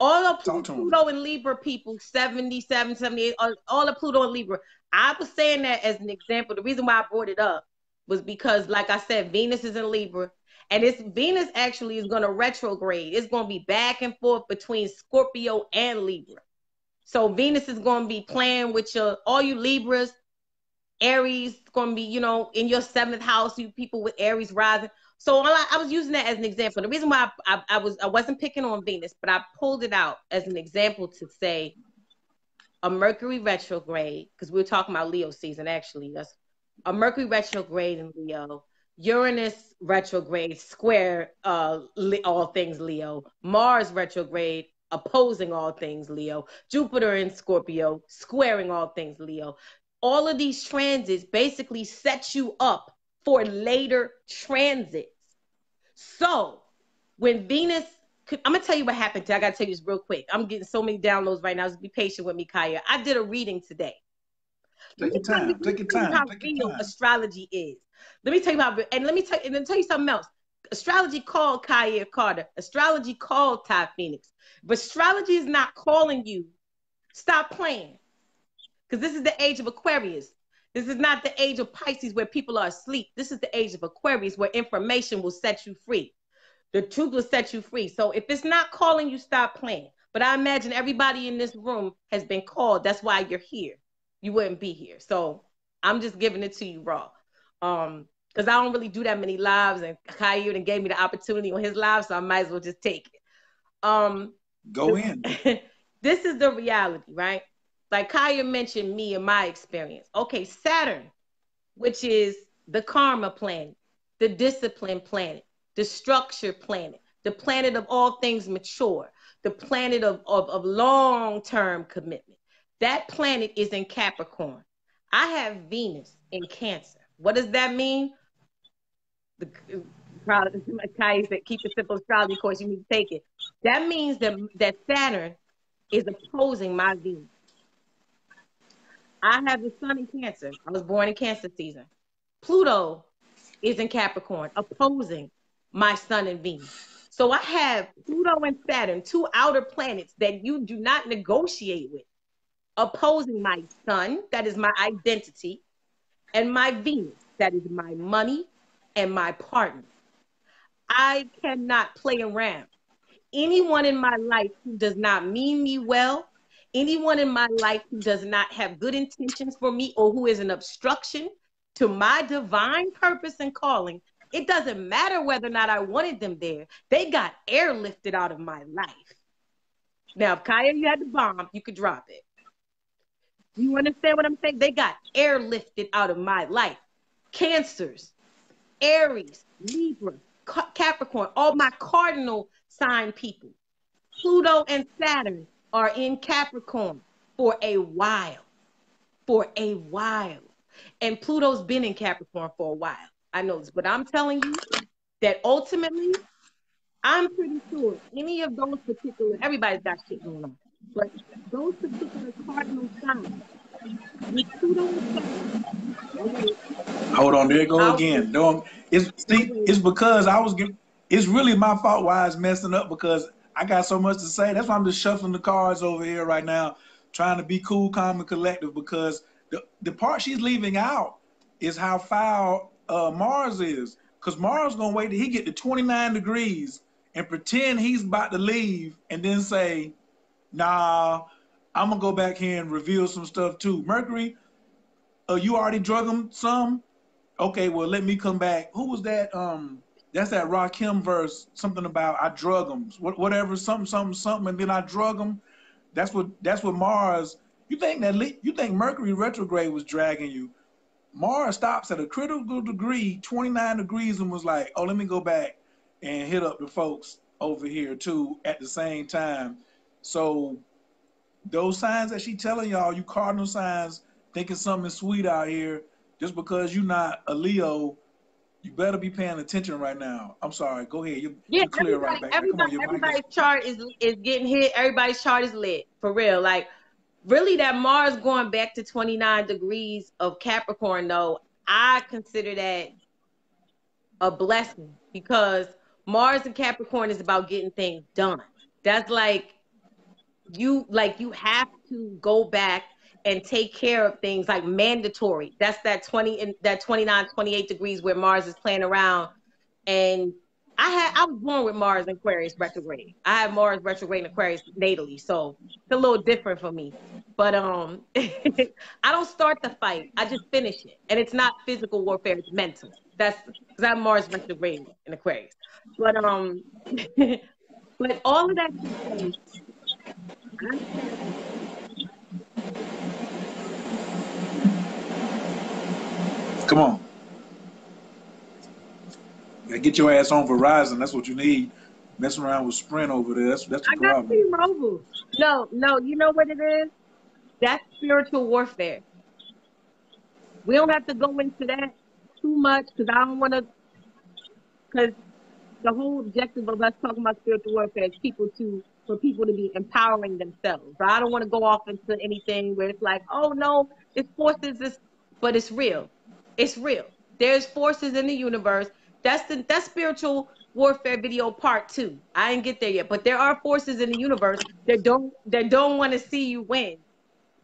all the talk to him. Pluto and Libra people, 77, 78, all the Pluto and Libra. I was saying that as an example. The reason why I brought it up was because, like I said, Venus is in Libra. And this Venus actually is going to retrograde. It's going to be back and forth between Scorpio and Libra. So Venus is going to be playing with all you Libras. Aries going to be, you know, in your 7th house, you people with Aries rising. So I was using that as an example. The reason why I wasn't picking on Venus, but I pulled it out as an example to say a Mercury retrograde, because we were talking about Leo season, actually. That's a Mercury retrograde in Leo, Uranus retrograde, square all things Leo, Mars retrograde, opposing all things Leo, Jupiter in Scorpio, squaring all things Leo. All of these transits basically set you up for later transits. So when Venus, I'm going to tell you what happened. I got to tell you this real quick. I'm getting so many downloads right now. Just be patient with me, Khayr. I did a reading today. Take your time. Take your time. How real astrology is. Let me tell you how, and then tell you something else. Astrology called Khayr Carter. Astrology called Ty Phoenix. But astrology is not calling you. Stop playing. Because this is the age of Aquarius. This is not the age of Pisces where people are asleep. This is the age of Aquarius where information will set you free. The truth will set you free. So if it's not calling you, stop playing. But I imagine everybody in this room has been called. That's why you're here. You wouldn't be here. So I'm just giving it to you raw. Because I don't really do that many lives, and Khayr gave me the opportunity on his live, so I might as well just take it. Go in. This is the reality, right? Like Khayr mentioned me and my experience. Okay, Saturn, which is the karma planet, the discipline planet, the structure planet, the planet of all things mature, the planet of long-term commitment. That planet is in Capricorn. I have Venus in Cancer. What does that mean? Khayr said, keep the simple astrology course, you need to take it. That means that Saturn is opposing my Venus. I have the sun in Cancer. I was born in Cancer season. Pluto is in Capricorn, opposing my sun and Venus. So I have Pluto and Saturn, two outer planets that you do not negotiate with, opposing my sun, that is my identity, and my Venus, that is my money and my partner. I cannot play around. Anyone in my life who does not mean me well, anyone in my life who does not have good intentions for me or who is an obstruction to my divine purpose and calling, it doesn't matter whether or not I wanted them there. They got airlifted out of my life. Now, if Khayr, you had the bomb, you could drop it. You understand what I'm saying? They got airlifted out of my life. Cancers, Aries, Libra, Capricorn, all my cardinal sign people. Pluto and Saturn are in Capricorn for a while. For a while. And Pluto's been in Capricorn for a while. I know this, but I'm telling you that ultimately, I'm pretty sure any of those particular, everybody's got shit going on, but those particular cardinal signs, with Pluto and Saturn, Hold on, there you go again. Don't. It's because it's really my fault why it's messing up because I got so much to say. That's why I'm just shuffling the cards over here right now, trying to be cool, calm, and collective because the part she's leaving out is how foul Mars is. Because Mars gonna wait till he get to 29 degrees and pretend he's about to leave and then say, nah, I'm gonna go back here and reveal some stuff too. Mercury, you already drug him some? Okay, well, let me come back. Who was that? That's that Rakim verse, something about I drug him, whatever, something, and then I drug him. That's what Mars. You think Mercury retrograde was dragging you? Mars stops at a critical degree, 29 degrees, and was like, oh, let me go back and hit up the folks over here too at the same time. So those signs that she telling y'all, you cardinal signs, thinking something is sweet out here, just because you're not a Leo, you better be paying attention right now. I'm sorry. Go ahead. You're clear right back there. Come on, everybody's chart is getting hit. Everybody's chart is lit. For real. Like, really, that Mars going back to 29 degrees of Capricorn, though, I consider that a blessing, because Mars and Capricorn is about getting things done. That's like you have to go back and take care of things, like mandatory. That's that 20 and that 29, 28 degrees where Mars is playing around. And I was born with Mars in Aquarius retrograde. I have Mars retrograde in Aquarius natally, so it's a little different for me. But I don't start the fight. I just finish it. And it's not physical warfare, it's mental. That's because I have Mars retrograde in Aquarius. But but all of that to say, Come on. You get your ass on Verizon. That's what you need. Messing around with Sprint over there. That's the I got problem. T-Mobile. No, you know what it is? That's spiritual warfare. We don't have to go into that too much because I don't want to, because the whole objective of us talking about spiritual warfare is for people to be empowering themselves. So I don't want to go off into anything where it's like, oh no, it's forces, but it's real. It's real. There's forces in the universe. That's spiritual warfare video part 2. I didn't get there yet, but there are forces in the universe that don't want to see you win.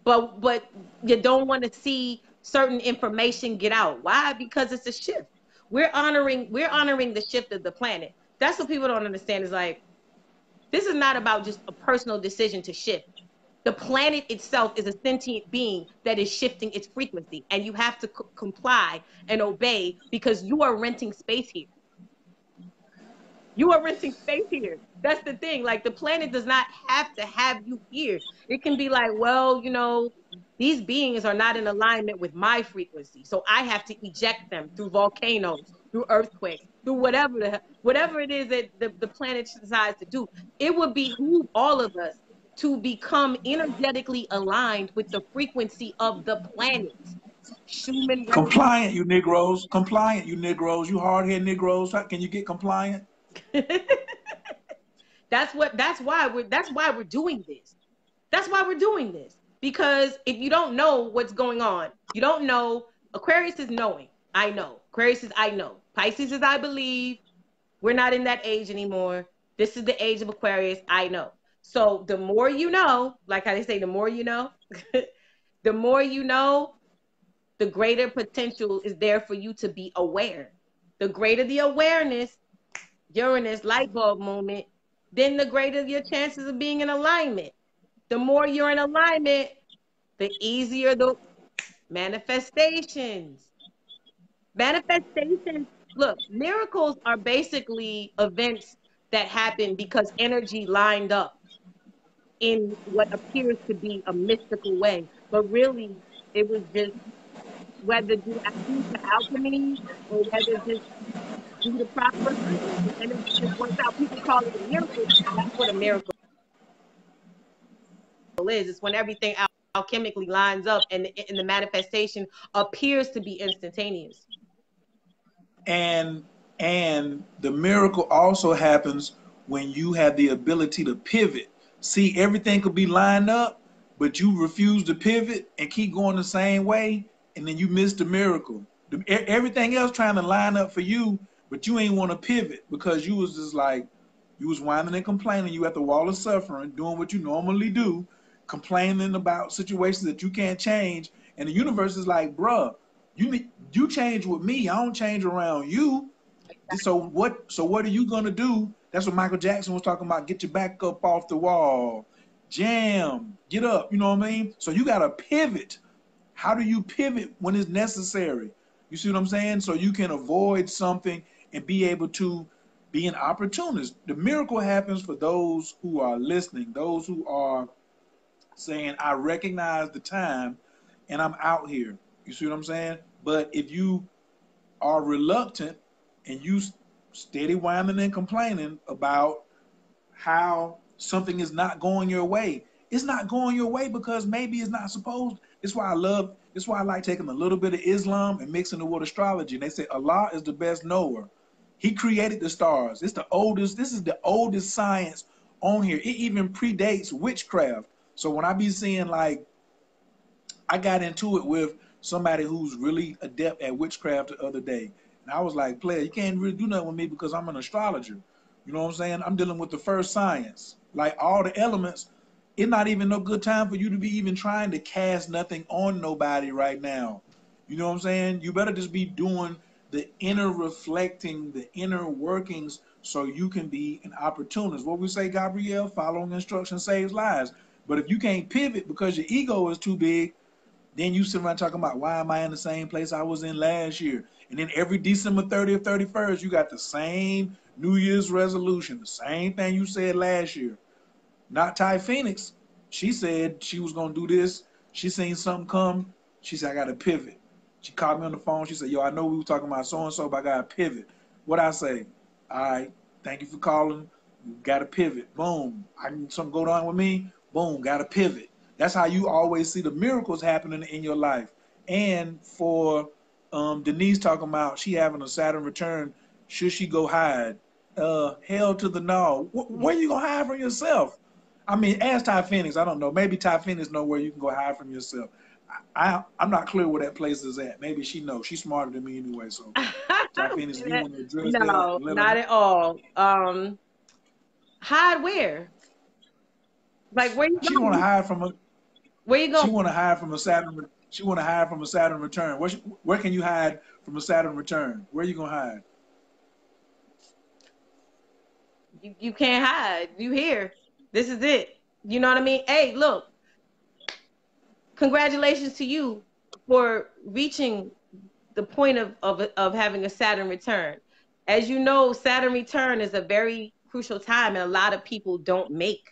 But you don't want to see certain information get out. Why? Because it's a shift. We're honoring the shift of the planet. That's what people don't understand, is like, this is not about just a personal decision to shift. The planet itself is a sentient being that is shifting its frequency, and you have to comply and obey because you are renting space here. You are renting space here. That's the thing. Like, the planet does not have to have you here. It can be like, well, you know, these beings are not in alignment with my frequency, so I have to eject them through volcanoes, through earthquakes, through whatever it is that the planet decides to do. It would behoove all of us to become energetically aligned with the frequency of the planet. Schumann. Compliant, you Negroes. Compliant, you Negroes. You hard-headed Negroes. Can you get compliant? That's why we're doing this. That's why we're doing this. Because if you don't know what's going on, you don't know. Aquarius is knowing. I know. Aquarius is I know. Pisces is I believe. We're not in that age anymore. This is the age of Aquarius. I know. So the more you know, like how they say, the more you know, the more you know, the greater potential is there for you to be aware. The greater the awareness, Uranus light bulb moment, then the greater your chances of being in alignment. The more you're in alignment, the easier the manifestations. Manifestations, look, miracles are basically events that happen because energy lined up in what appears to be a mystical way. But really, it was just whether due to alchemy or whether just do the proper alignment. The energy just works out. People call it a miracle. That's what a miracle is. It's when everything alchemically lines up and the manifestation appears to be instantaneous. And the miracle also happens when you have the ability to pivot. See, everything could be lined up, but you refuse to pivot and keep going the same way, and then you miss the miracle. Everything else trying to line up for you, but you ain't want to pivot because you was just like, you was whining and complaining. You at the wall of suffering, doing what you normally do, complaining about situations that you can't change. And the universe is like, bruh, you change with me. I don't change around you. So what are you gonna do? That's what Michael Jackson was talking about. Get your back up off the wall. Jam. Get up. You know what I mean? So you gotta pivot. How do you pivot when it's necessary? You see what I'm saying? So you can avoid something and be able to be an opportunist. The miracle happens for those who are listening, those who are saying, I recognize the time and I'm out here. You see what I'm saying? But if you are reluctant and you steady whining and complaining about how something is not going your way, it's not going your way because maybe it's not supposed. It's why I like taking a little bit of Islam and mixing it with astrology. And they say Allah is the best knower. He created the stars. This is the oldest science on here. It even predates witchcraft. So when I be seeing, like, I got into it with somebody who's really adept at witchcraft the other day. And And I was like, player, you can't really do nothing with me because I'm an astrologer. You know what I'm saying? I'm dealing with the first science. Like all the elements, it's not even no good time for you to be even trying to cast nothing on nobody right now. You know what I'm saying? You better just be doing the inner reflecting, the inner workings so you can be an opportunist. What we say, Gabrielle, following instructions saves lives. But if you can't pivot because your ego is too big, then you sit around talking about why am I in the same place I was in last year? And then every December 30th, 31st, you got the same New Year's resolution, the same thing you said last year. Not Ty Phoenix. She said she was gonna do this. She seen something come. She said, I gotta pivot. She called me on the phone. She said, yo, I know we were talking about so-and-so, but I gotta pivot. What I say? All right, thank you for calling. You gotta pivot. Boom. I need something go on with me. Boom, gotta pivot. That's how you always see the miracles happening in your life. And for Denise talking about she having a Saturn return, should she go hide? Hell to the no. Where you gonna hide from yourself? I mean, ask Ty Phoenix. I don't know. Maybe Ty Phoenix know where you can go hide from yourself. I'm not clear where that place is at. Maybe she knows. She's smarter than me anyway. So, Ty Phoenix, if you want to address that, No, let her not know. at all. Hide where? Like where you She want to going? hide from a. Where you She going? want to hide from a Saturn. She want to hide from a Saturn return. Where can you hide from a Saturn return? Where you gonna hide? You can't hide. You here. This is it. You know what I mean? Hey, look, congratulations to you for reaching the point of having a Saturn return. As you know, Saturn return is a very crucial time, and a lot of people don't make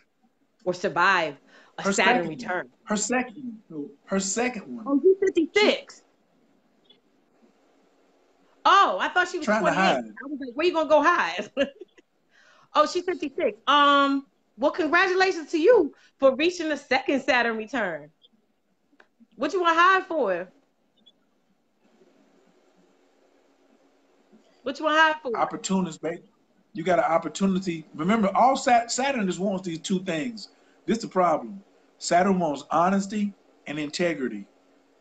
or survive a Her Saturn second one. return. Her second one. Her second one. Oh, you She 56. Oh, I thought she was trying to 28. hide. I was like, where you gonna go hide? Oh, she's 56. Well, congratulations to you for reaching the second Saturn return. What you want to hide for? What you want to hide for? Opportunists, baby. You got an opportunity. Remember, all Saturn just wants these two things. This is the problem. Saturn wants honesty and integrity,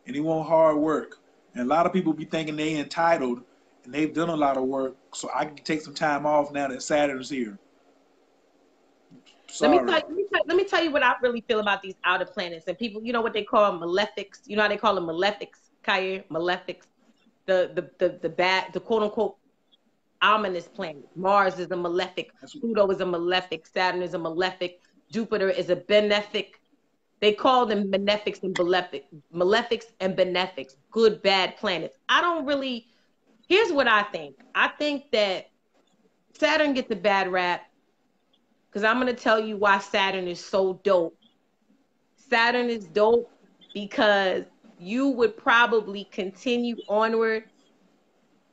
and he wants hard work. And a lot of people be thinking they entitled, and they've done a lot of work, so I can take some time off now that Saturn's here. Sorry. Let me tell you what I really feel about these outer planets and people. You know what they call malefics. You know how they call them malefics, Khayr, malefics. The bad, the quote unquote ominous planet. Mars is a malefic. Pluto is a malefic. Saturn is a malefic. Jupiter is a benefic. They call them benefics and malefics and benefics. Good, bad planets. I don't really. Here's what I think. I think that Saturn gets a bad rap because I'm going to tell you why Saturn is so dope. Saturn is dope because you would probably continue onward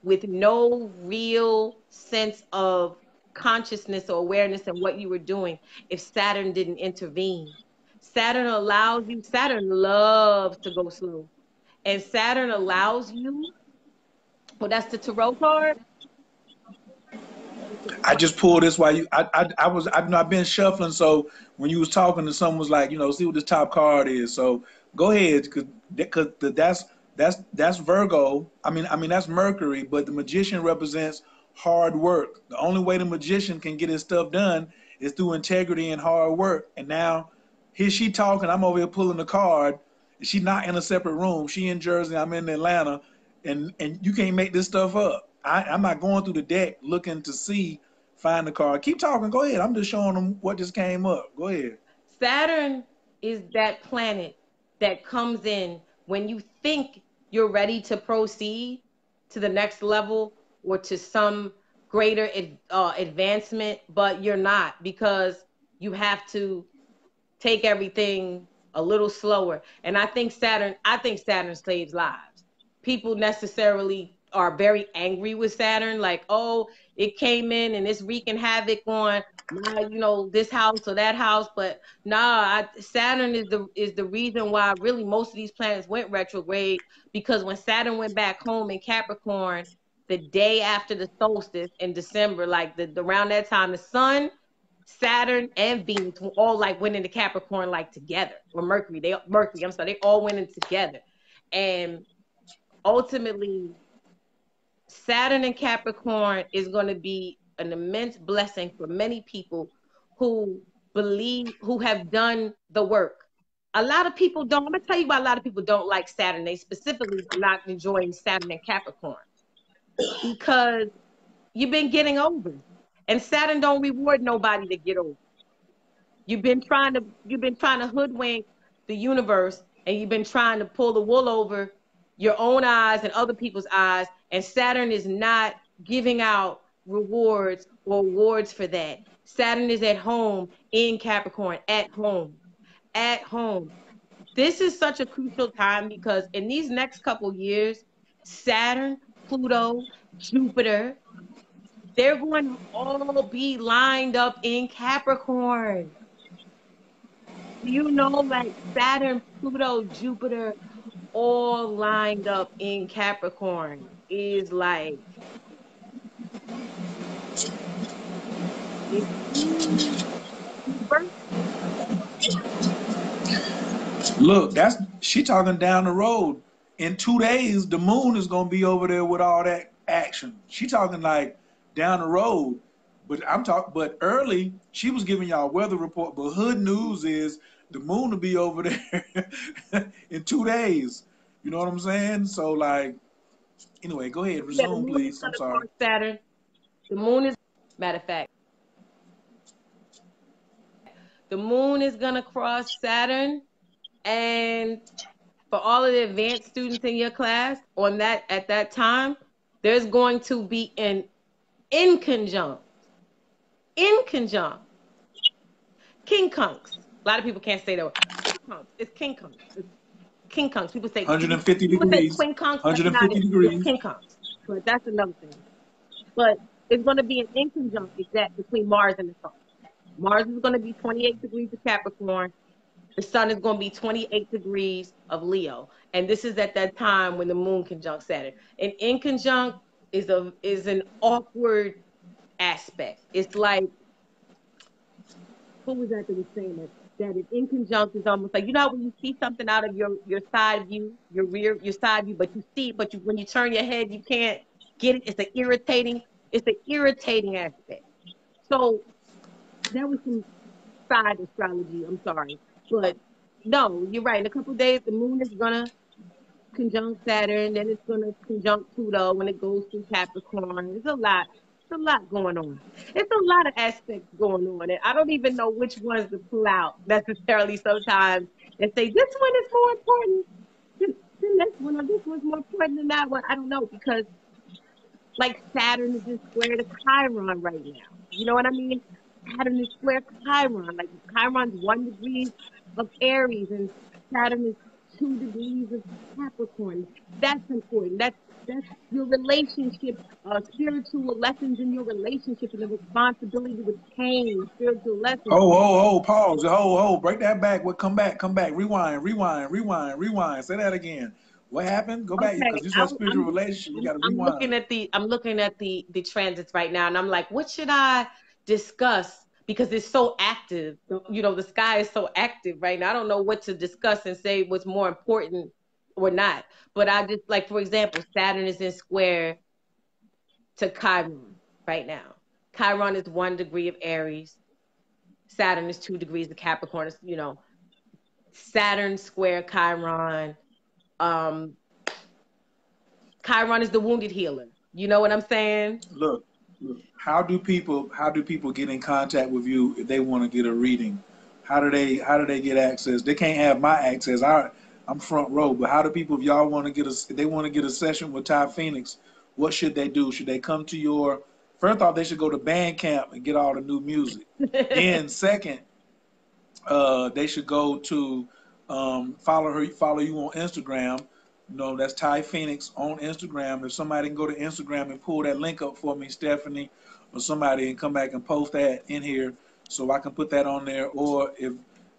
with no real sense of consciousness or awareness in what you were doing if Saturn didn't intervene. Saturn allows you, Saturn loves to go slow. And Saturn allows you, well, that's the tarot card. I just pulled this while I've been shuffling. So when you was talking, to someone was like, see what this top card is. So go ahead, because that's Virgo. I mean that's Mercury, but the magician represents hard work. The only way the magician can get his stuff done is through integrity and hard work. And now here she talking, I'm over here pulling the card. She's not in a separate room. She in Jersey, I'm in Atlanta, and you can't make this stuff up. I'm not going through the deck looking to find the card. Keep talking. Go ahead. I'm just showing them what just came up. Go ahead. Saturn is that planet that comes in when you think you're ready to proceed to the next level or to some greater advancement, but you're not because you have to take everything a little slower. And I think Saturn saves lives. People necessarily are very angry with Saturn, like, oh, it came in and it's wreaking havoc on my, this house or that house. But Saturn is the reason why really most of these planets went retrograde, because when Saturn went back home in Capricorn, the day after the solstice in December, like around that time, the sun, Saturn, and Venus all like went into Capricorn like together. Or Mercury, they all went in together. And ultimately, Saturn in Capricorn is going to be an immense blessing for many people who who have done the work. A lot of people don't. I'm going to tell you why a lot of people don't like Saturn. They specifically are not enjoying Saturn in Capricorn because you've been getting over. And Saturn don't reward nobody to get over. You've been trying to hoodwink the universe, and you've been trying to pull the wool over your own eyes and other people's eyes, and Saturn is not giving out rewards or awards for that. Saturn is at home in Capricorn, at home, at home. This is such a crucial time because in these next couple years, Saturn, Pluto, Jupiter, they're going to all be lined up in Capricorn. You know, like Saturn, Pluto, Jupiter, all lined up in Capricorn is like, if you Look, she talking down the road. In 2 days, the moon is gonna be over there with all that action. She talking like down the road. But early, she was giving y'all weather report. But hood news is the moon will be over there in 2 days. You know what I'm saying? So like, anyway, go ahead, yeah, the resume, moon is please. I'm gonna sorry. cross Saturn. The moon is, matter of fact, the moon is gonna cross Saturn, and for all of the advanced students in your class at that time, there's going to be an inconjunct quincunx. A lot of people can't say that word. Quincunx. It's quincunx. It's quincunx. People say 150 people say degrees. quincunx. That's not 150 it. It's degrees. quincunx. But that's another thing. But it's going to be an inconjunct exact between Mars and the Sun. Mars is going to be 28 degrees of Capricorn. The Sun is going to be 28 degrees of Leo. And this is at that time when the moon conjunct Saturn. An inconjunct is an awkward aspect. It's like, who was that was saying that? That an inconjunct is almost like, you know how when you see something out of your side view, your side view, but you see it, but when you turn your head, you can't get it. It's an irritating aspect. So that was some side astrology. I'm sorry. But no, you're right. In a couple of days, the moon is gonna conjunct Saturn, then it's gonna conjunct Pluto when it goes through Capricorn. It's a lot. It's a lot going on. It's a lot of aspects going on, and I don't even know which ones to pull out necessarily sometimes and say this one is more important than this one, or this one's more important than that one. I don't know, because like Saturn is in square to Chiron right now. You know what I mean? Saturn is square Chiron. Like Chiron's 1 degree of Aries and Saturn is 2 degrees of Capricorn. That's important. That's your relationship, spiritual lessons in your relationship and the responsibility with change, spiritual lessons. Pause. Break that back. What? Come back. Rewind. Say that again. What happened? Go back, Okay, because you said spiritual relationship. You got to rewind. I'm looking at the transits right now, and I'm like, what should I discuss? Because it's so active. You know, the sky is so active right now. I don't know what to discuss and say what's more important or not. But I just, like, for example, Saturn is in square to Chiron right now. Chiron is 1 degree of Aries. Saturn is 2 degrees of Capricorn. It's, you know, Saturn square Chiron. Chiron is the wounded healer. You know what I'm saying? Look, how do people get in contact with you if they want to get a reading? How do they get access? They can't have my access. I'm front row, but how do people, if y'all want to get a session with Ty Phoenix, what should they do? Should they come to your, first off, they should go to Bandcamp and get all the new music. Then second, they should go to follow you on Instagram. You know, that's Ty Phoenix on Instagram. If somebody can go to Instagram and pull that link up for me, Stephanie, or somebody, and come back and post that in here so I can put that on there. Or if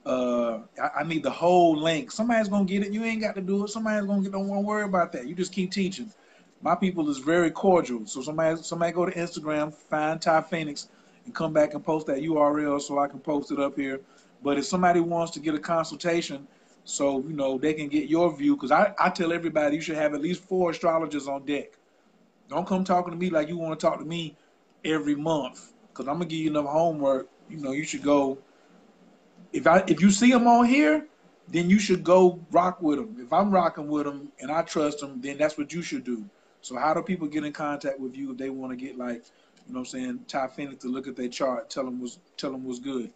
I need the whole link, somebody's gonna get it. You ain't got to do it. Somebody's gonna get. Don't worry about that. You just keep teaching. My people is very cordial. So somebody go to Instagram, find Ty Phoenix, and come back and post that URL so I can post it up here. But if somebody wants to get a consultation, so, you know, they can get your view, because I tell everybody you should have at least 4 astrologers on deck. Don't come talking to me like you want to talk to me every month, because I'm gonna give you enough homework. You know, you should go. If you see them on here, then you should go rock with them. If I'm rocking with them and I trust them, then that's what you should do. So how do people get in contact with you if they want to get like, you know what I'm saying, Ty Phoenix to look at their chart, tell them what's good.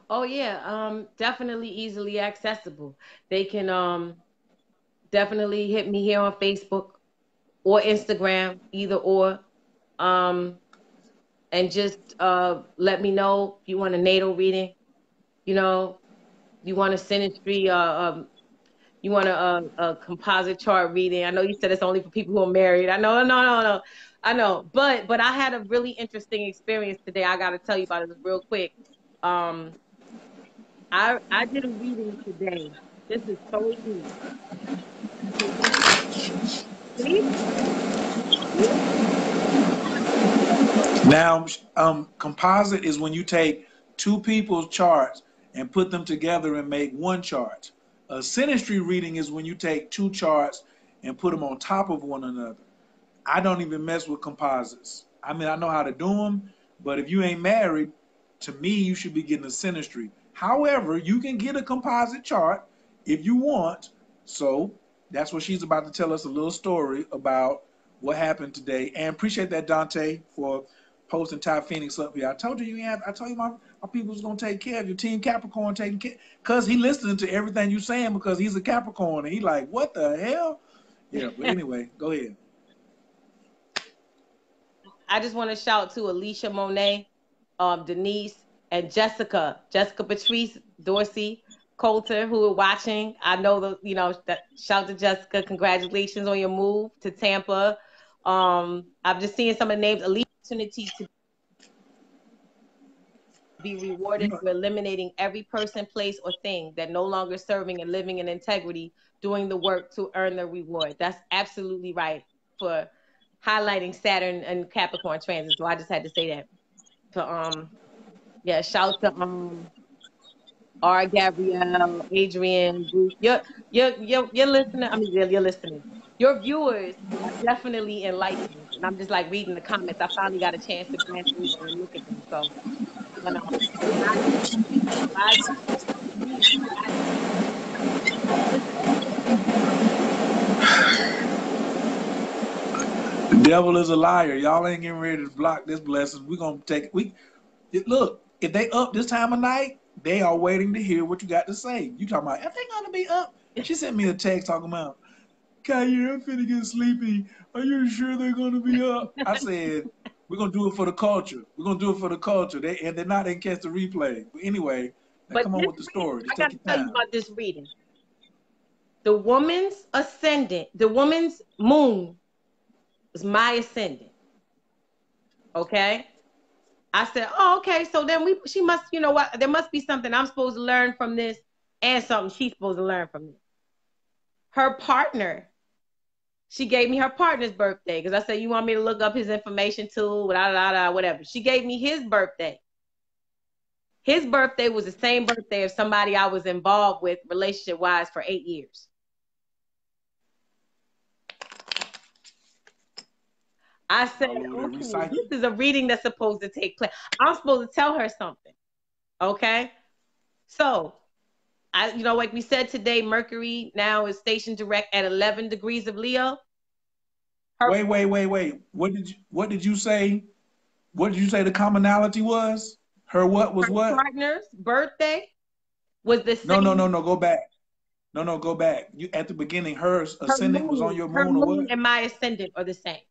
Oh yeah, definitely easily accessible. They can definitely hit me here on Facebook or Instagram, either or. Um, and just let me know if you want a natal reading, you know, you want a synastry, you want a composite chart reading. I know you said it's only for people who are married. I know, no. I know, but I had a really interesting experience today. I got to tell you about it real quick. Um, I did a reading today. This is so deep. See? Now, composite is when you take two people's charts and put them together and make one chart. A synastry reading is when you take two charts and put them on top of one another. I don't even mess with composites. I mean, I know how to do them, but if you ain't married, to me, you should be getting a synastry. However, you can get a composite chart if you want. So that's what she's about to tell us a little story about what happened today. And appreciate that, Dante, for posting Ty Phoenix up here. I told you I told you my people was gonna take care of your team Capricorn taking care, cause he listening to everything you saying because he's a Capricorn and he like, what the hell? Yeah, but anyway, go ahead. I just want to shout to Alicia Monet, Denise, and Jessica Patrice Dorsey Coulter, who are watching. I know that shout to Jessica. Congratulations on your move to Tampa. I'm just seeing some of the names. Alicia, opportunity to be You rewarded know, for eliminating every person, place, or thing that no longer serving and living in integrity, doing the work to earn the reward. That's absolutely right for highlighting Saturn and Capricorn transit. So I just had to say that. To yeah, shout to R. Gabrielle, Adrian, Bruce. You're listening. I mean, you're listening. Your viewers are definitely enlightened, and I'm just like reading the comments. I finally got a chance to glance over and look at them. So, you know, I the devil is a liar. Y'all ain't getting ready to block this blessing. We're gonna take look, if they up this time of night, they are waiting to hear what you got to say. You talking about if they gonna be up? She sent me a text talking about, Khayr, I'm finna get sleepy. Are you sure they're gonna be up? I said, we're gonna do it for the culture. We're gonna do it for the culture. They're not in catch the replay. But anyway, now But come on this with the reading, story. I Just got take to your tell you time. about this reading. The woman's ascendant, the woman's moon is my ascendant. Okay. I said, oh, okay. So then she must, you know what? There must be something I'm supposed to learn from this and something she's supposed to learn from this. Her partner, she gave me her partner's birthday because I said, you want me to look up his information too, whatever. She gave me his birthday. His birthday was the same birthday of somebody I was involved with relationship wise for 8 years. I said, okay, this is a reading that's supposed to take place. I'm supposed to tell her something. Okay. So, like we said today, Mercury now is stationed direct at 11 degrees of Leo. Wait. What did you say? What did you say the commonality was? Her what was Her what? partner's birthday was the No, same. go back. No, go back. You at the beginning, her ascendant was on your Her moon or moon what? and my ascendant are the same.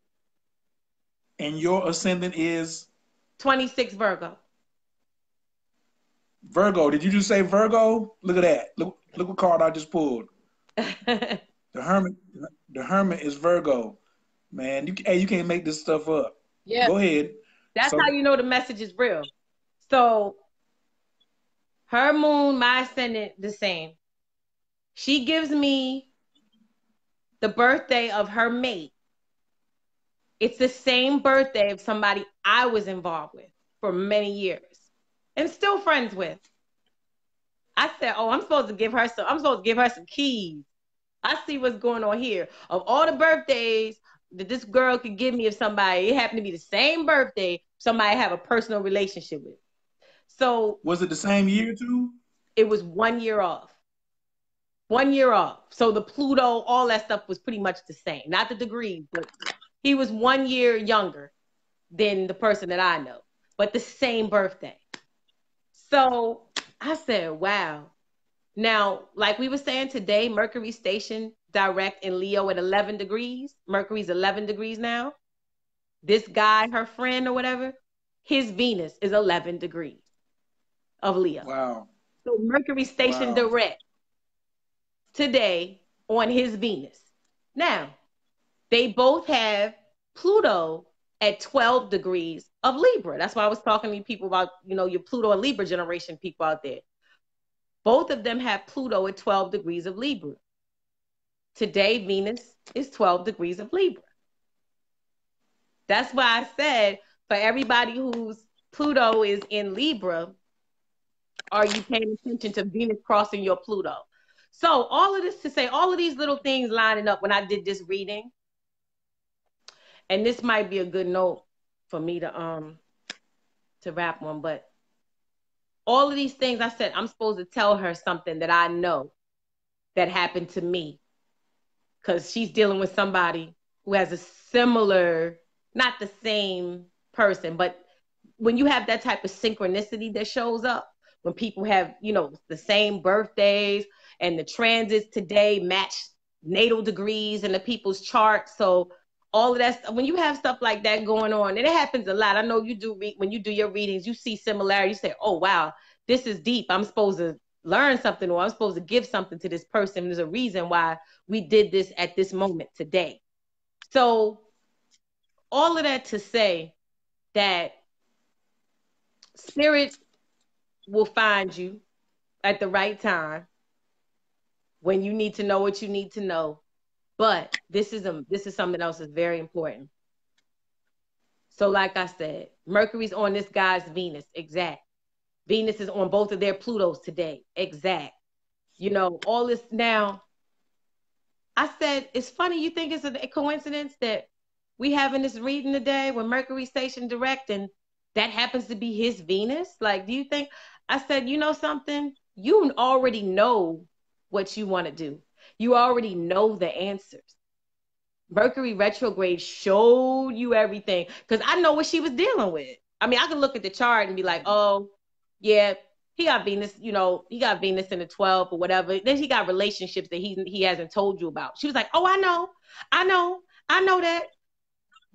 And your ascendant is 26 Virgo. Virgo. Did you just say Virgo? Look at that. Look what card I just pulled. The Hermit. The Hermit is Virgo. Man, you can't make this stuff up. Yeah. Go ahead. That's how you know the message is real. So her moon, my ascendant, the same. She gives me the birthday of her mate. It's the same birthday of somebody I was involved with for many years and still friends with. I said, oh, I'm supposed to give her some keys. I see what's going on here. Of all the birthdays, that this girl could give me if somebody, it happened to be the same birthday, somebody I have a personal relationship with. So was it the same year too? it was 1 year off. 1 year off. So the Pluto, all that stuff was pretty much the same. Not the degrees, but he was 1 year younger than the person that I know, but the same birthday. So I said, wow. Now, like we were saying today, Mercury station direct in Leo at 11 degrees. Mercury's 11 degrees now. This guy, her friend or whatever, his Venus is 11 degrees of Leo. Wow. So Mercury station direct today on his Venus. Now, they both have Pluto at 12 degrees of Libra. That's why I was talking to people about, you know, your Pluto and Libra generation people out there. Both of them have Pluto at 12 degrees of Libra. Today, Venus is 12 degrees of Libra. That's why I said, for everybody whose Pluto is in Libra, are you paying attention to Venus crossing your Pluto? So all of this to say, all of these little things lining up when I did this reading, and this might be a good note for me to wrap on, but all of these things I said, I'm supposed to tell her something that I know that happened to me, because she's dealing with somebody who has a similar, not the same person, but when you have that type of synchronicity that shows up, when people have, you know, the same birthdays and the transits today match natal degrees in the people's chart. So all of that, when you have stuff like that going on, and it happens a lot. I know you do, when you do your readings, you see similarities. You say, oh, wow, this is deep. I'm supposed to learn something, or I'm supposed to give something to this person. There's a reason why we did this at this moment today. So all of that to say that spirit will find you at the right time when you need to know what you need to know. But this is something else that's very important. So like I said, Mercury's on this guy's Venus, exact. Venus is on both of their Plutos today, exact. You know, all this now. I said, it's funny, you think it's a coincidence that we having this reading today when Mercury station direct and that happens to be his Venus? Like, do you think, I said, you know something? You already know what you want to do. You already know the answers. Mercury retrograde showed you everything, because I know what she was dealing with. I mean, I can look at the chart and be like, oh, yeah, he got Venus, you know, he got Venus in the 12th or whatever. Then he got relationships that he hasn't told you about. She was like, oh, I know that.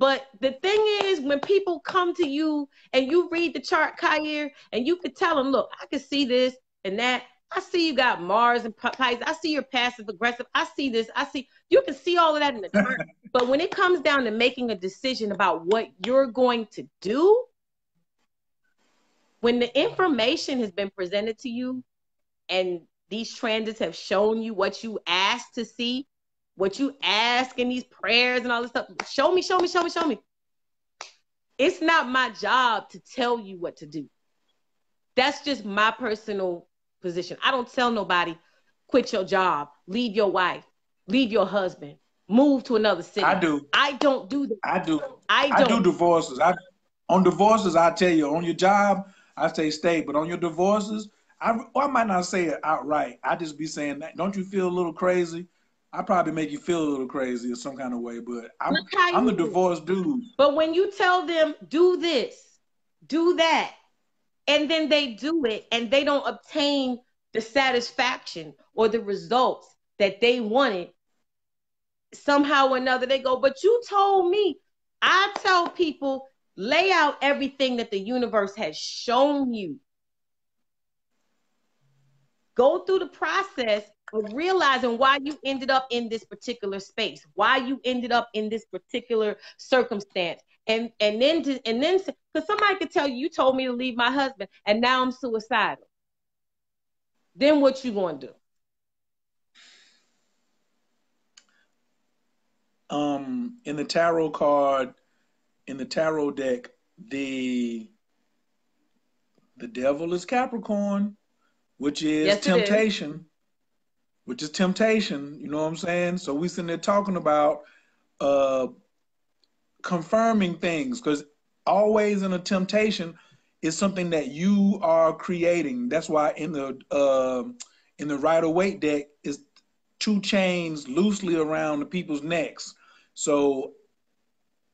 But the thing is, when people come to you and you read the chart, Khayr, and you could tell them, look, I can see this and that. I see you got Mars and Pisces. I see you're passive aggressive. I see this. You can see all of that in the chart. But when it comes down to making a decision about what you're going to do, when the information has been presented to you and these transits have shown you what you asked to see, what you ask in these prayers and all this stuff, show me. It's not my job to tell you what to do. That's just my personal position. I don't tell nobody, quit your job, leave your wife, leave your husband, move to another city. I do. I don't do that. I do. I do divorces. On divorces, I tell you, on your job, I say stay. But on your divorces, I might not say it outright. I just be saying that. Don't you feel a little crazy? I probably make you feel a little crazy in some kind of way, but I'm the divorced dude. But when you tell them, do this, do that, and then they do it and they don't obtain the satisfaction or the results that they wanted, somehow or another they go, but you told me. I tell people, lay out everything that the universe has shown you. Go through the process of realizing why you ended up in this particular space, why you ended up in this particular circumstance. And then because somebody could tell you, you told me to leave my husband and now I'm suicidal. Then what you gonna do? In the tarot card, in the tarot deck, the devil is Capricorn, which is temptation. Which is temptation, you know what I'm saying? So we sitting there talking about confirming things, because always in a temptation is something that you are creating. That's why in the Rider-Waite deck is two chains loosely around the people's necks. So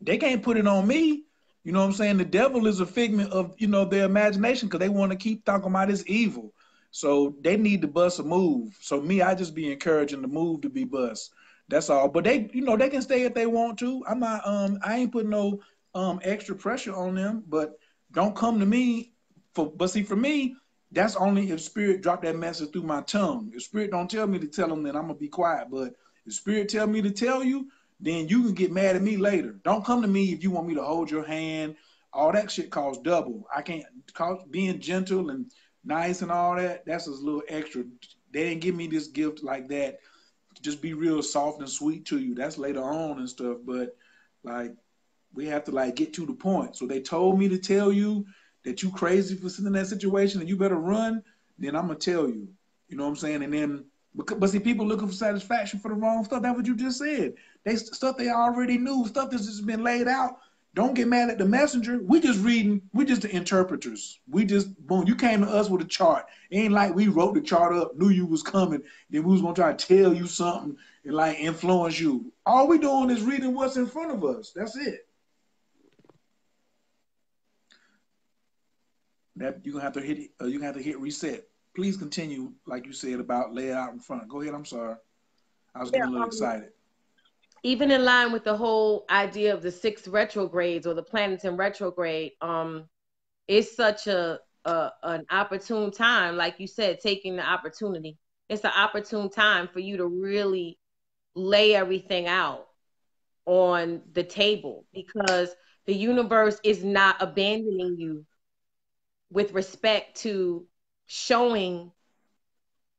they can't put it on me. You know what I'm saying? The devil is a figment of, their imagination, because they want to keep talking about it's evil. So they need to bust a move. So me, I just be encouraging the move to be bust. That's all. But they, they can stay if they want to. I'm not I ain't putting no extra pressure on them, but don't come to me but see, for me, that's only if spirit drop that message through my tongue. If spirit don't tell me to tell them, then I'm gonna be quiet. But if spirit tell me to tell you, then you can get mad at me later. Don't come to me if you want me to hold your hand. All that shit costs double. I can't being gentle and nice and all that. That's a little extra. They didn't give me this gift like that. Just be real soft and sweet to you. That's later on and stuff. But like, we have to like get to the point. So they told me to tell you that you crazy for sitting in that situation and you better run. Then I'm gonna tell you. You know what I'm saying? And then, but see, people looking for satisfaction for the wrong stuff. That's what you just said. Stuff they already knew. Stuff that's just been laid out. Don't get mad at the messenger. We just reading. We just the interpreters. We just, boom. You came to us with a chart. It ain't like we wrote the chart up, knew you was coming, then we was gonna try to tell you something and like influence you. All we doing is reading what's in front of us. That's it. That you're gonna have to hit. You gonna have to hit reset. Please continue, like you said about lay it out in front. Go ahead. I'm sorry. I was getting a little excited. Even in line with the whole idea of the 6 retrogrades or the planets in retrograde, it's such an opportune time, like you said, taking the opportunity. It's an opportune time for you to really lay everything out on the table, because the universe is not abandoning you with respect to showing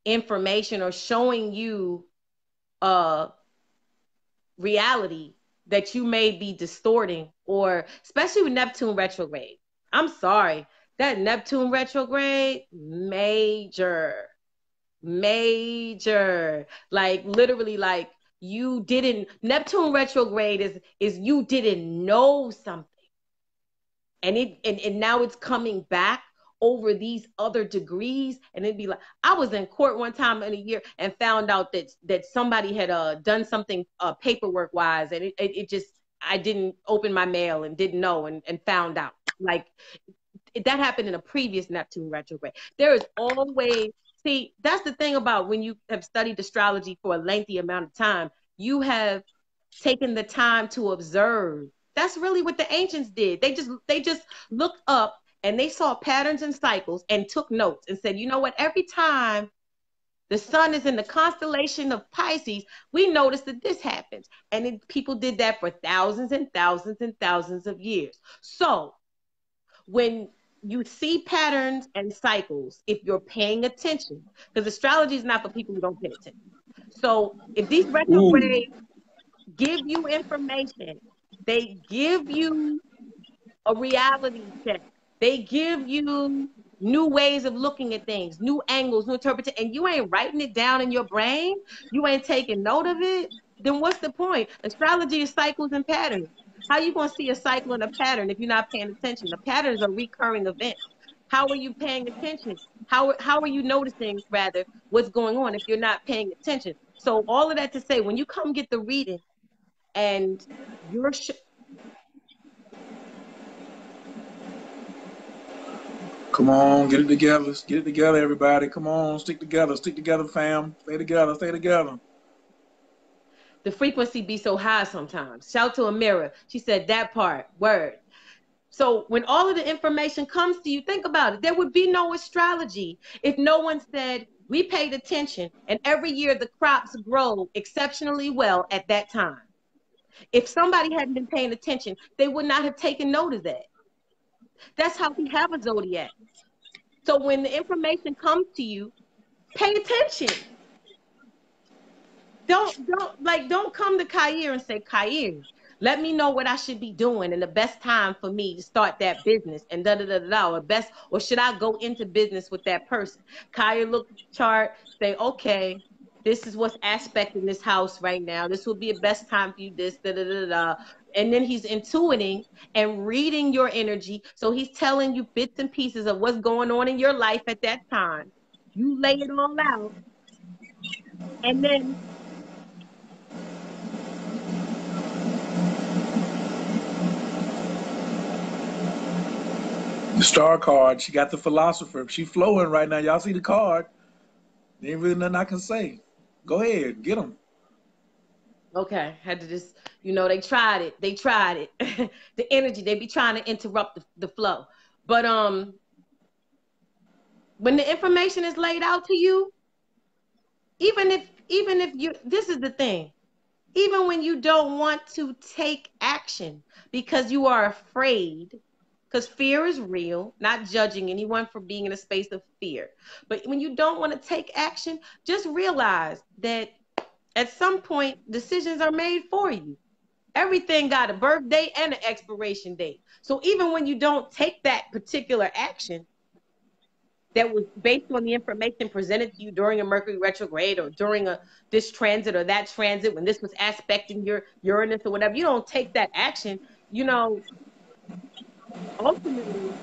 information or showing you reality that you may be distorting, or especially with Neptune retrograde. I'm sorry, that Neptune retrograde, major, like literally, like Neptune retrograde is you didn't know something, and now it's coming back over these other degrees. And it'd be like, I was in court one time in a year and found out that somebody had done something paperwork wise, and it just, I didn't open my mail and didn't know, and found out. Like, that happened in a previous Neptune retrograde. There is always, see, that's the thing about when you have studied astrology for a lengthy amount of time, you have taken the time to observe. That's really what the ancients did. They just looked up and they saw patterns and cycles and took notes and said, you know what, every time the sun is in the constellation of Pisces, we notice that this happens. And people did that for thousands and thousands and thousands of years. So when you see patterns and cycles, if you're paying attention, because astrology is not for people who don't pay attention. So if these retrogrades give you information, they give you a reality check, they give you new ways of looking at things, new angles, new interpretation, and you ain't writing it down in your brain, you ain't taking note of it, then what's the point? Astrology is cycles and patterns. How are you going to see a cycle and a pattern if you're not paying attention? The patterns are recurring events. How are you paying attention? How are you noticing, rather, what's going on if you're not paying attention? So all of that to say, when you come get the reading and you're Come on, get it together. Get it together, everybody. Come on, stick together, fam. Stay together, stay together. The frequency be so high sometimes. Shout to Amira. She said that part, word. So when all of the information comes to you, think about it. There would be no astrology if no one said, we paid attention, and every year the crops grow exceptionally well at that time. If somebody hadn't been paying attention, they would not have taken note of that. That's how we have a zodiac. So when the information comes to you, pay attention. Don't come to Khayr and say, Khayr, let me know what I should be doing and the best time for me to start that business and or should I go into business with that person? Khayr look at the chart, say, okay, this is what's aspect in this house right now. This will be a best time for you, and then he's intuiting and reading your energy. So he's telling you bits and pieces of what's going on in your life at that time. You lay it all out, and then The star card, she got the philosopher. She flowing right now. Y'all see the card. There ain't really nothing I can say. Go ahead, get them. okay, had to just, they tried it. They tried it. The energy, they be trying to interrupt the flow. But when the information is laid out to you, even if you, this is the thing, even when you don't want to take action because you are afraid, because fear is real, not judging anyone for being in a space of fear. But when you don't want to take action, just realize that at some point, decisions are made for you. Everything got a birth date and an expiration date. So even when you don't take that particular action that was based on the information presented to you during a Mercury retrograde or during this transit or that transit, when this was aspecting your Uranus or whatever, you don't take that action, ultimately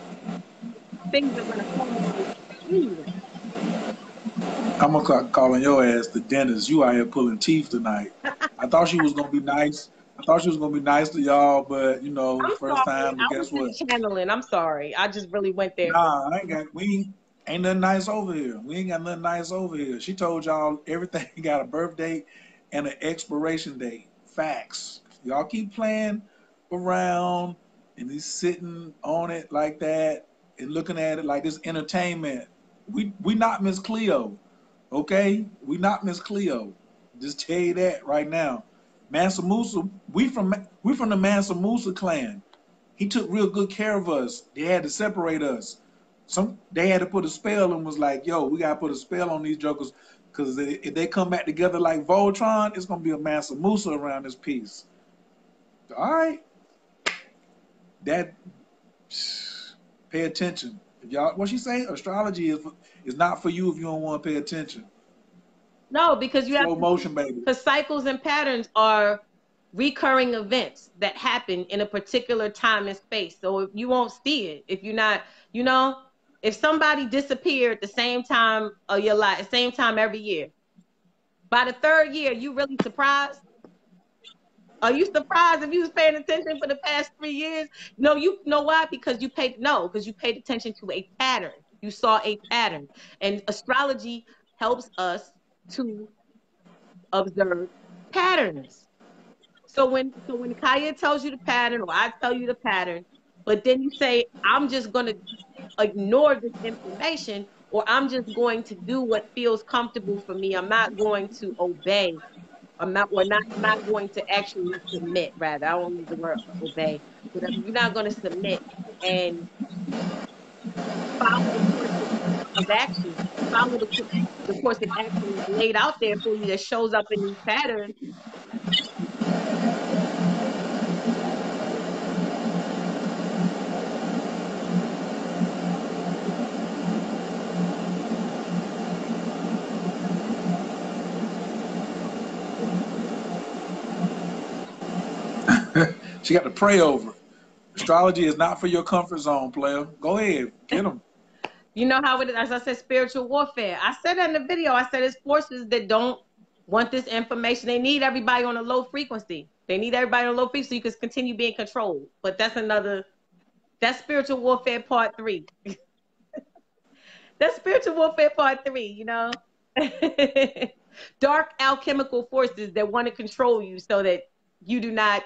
things are going to culminate anyway. I'm gonna start calling your ass the dentist. You out here pulling teeth tonight. I thought she was gonna be nice. I thought she was gonna be nice to y'all, but I'm first sorry. time. But I was guess what? just channeling. I'm sorry. I just really went there. Nah, ain't nothing nice over here. We ain't got nothing nice over here. She told y'all everything got a birth date and an expiration date. Facts. Y'all keep playing around and he's sitting on it like that and looking at it like this entertainment. We not Miss Cleo. Okay? We not Miss Cleo. Just tell you that right now. Mansa Musa, we from the Mansa Musa clan. He took real good care of us. They had to separate us. They had to put a spell and was like, yo, we gotta put a spell on these jokers because if they come back together like Voltron, it's gonna be a Mansa Musa around this piece. All right. That pay attention. If y'all, what she say? Astrology is not for you if you don't want to pay attention. No, because you have Slow motion, baby. Because cycles and patterns are recurring events that happen in a particular time and space. So you won't see it if you're not, if somebody disappeared the same time of your life, same time every year, by the third year, you really surprised? Are you surprised if you was paying attention for the past 3 years? No, you know why? Because you paid attention to a pattern. You saw a pattern. And astrology helps us to observe patterns. So when Khayr tells you the pattern, or I tell you the pattern, but then you say, I'm just gonna ignore this information, or I'm just going to do what feels comfortable for me. I'm not going to obey. I'm not going to actually submit, rather. I won't use the word obey. Whatever. You're not gonna submit and follow the course of action. Follow the course of action laid out there for you that shows up in these patterns. She got to pray over it. Astrology is not for your comfort zone, player. Go ahead, get them. You know how it is, as I said, spiritual warfare. I said that in the video. I said it's forces that don't want this information. They need everybody on a low frequency. They need everybody on a low frequency so you can continue being controlled. But that's spiritual warfare part 3. That's spiritual warfare part 3, Dark alchemical forces that want to control you so that you do not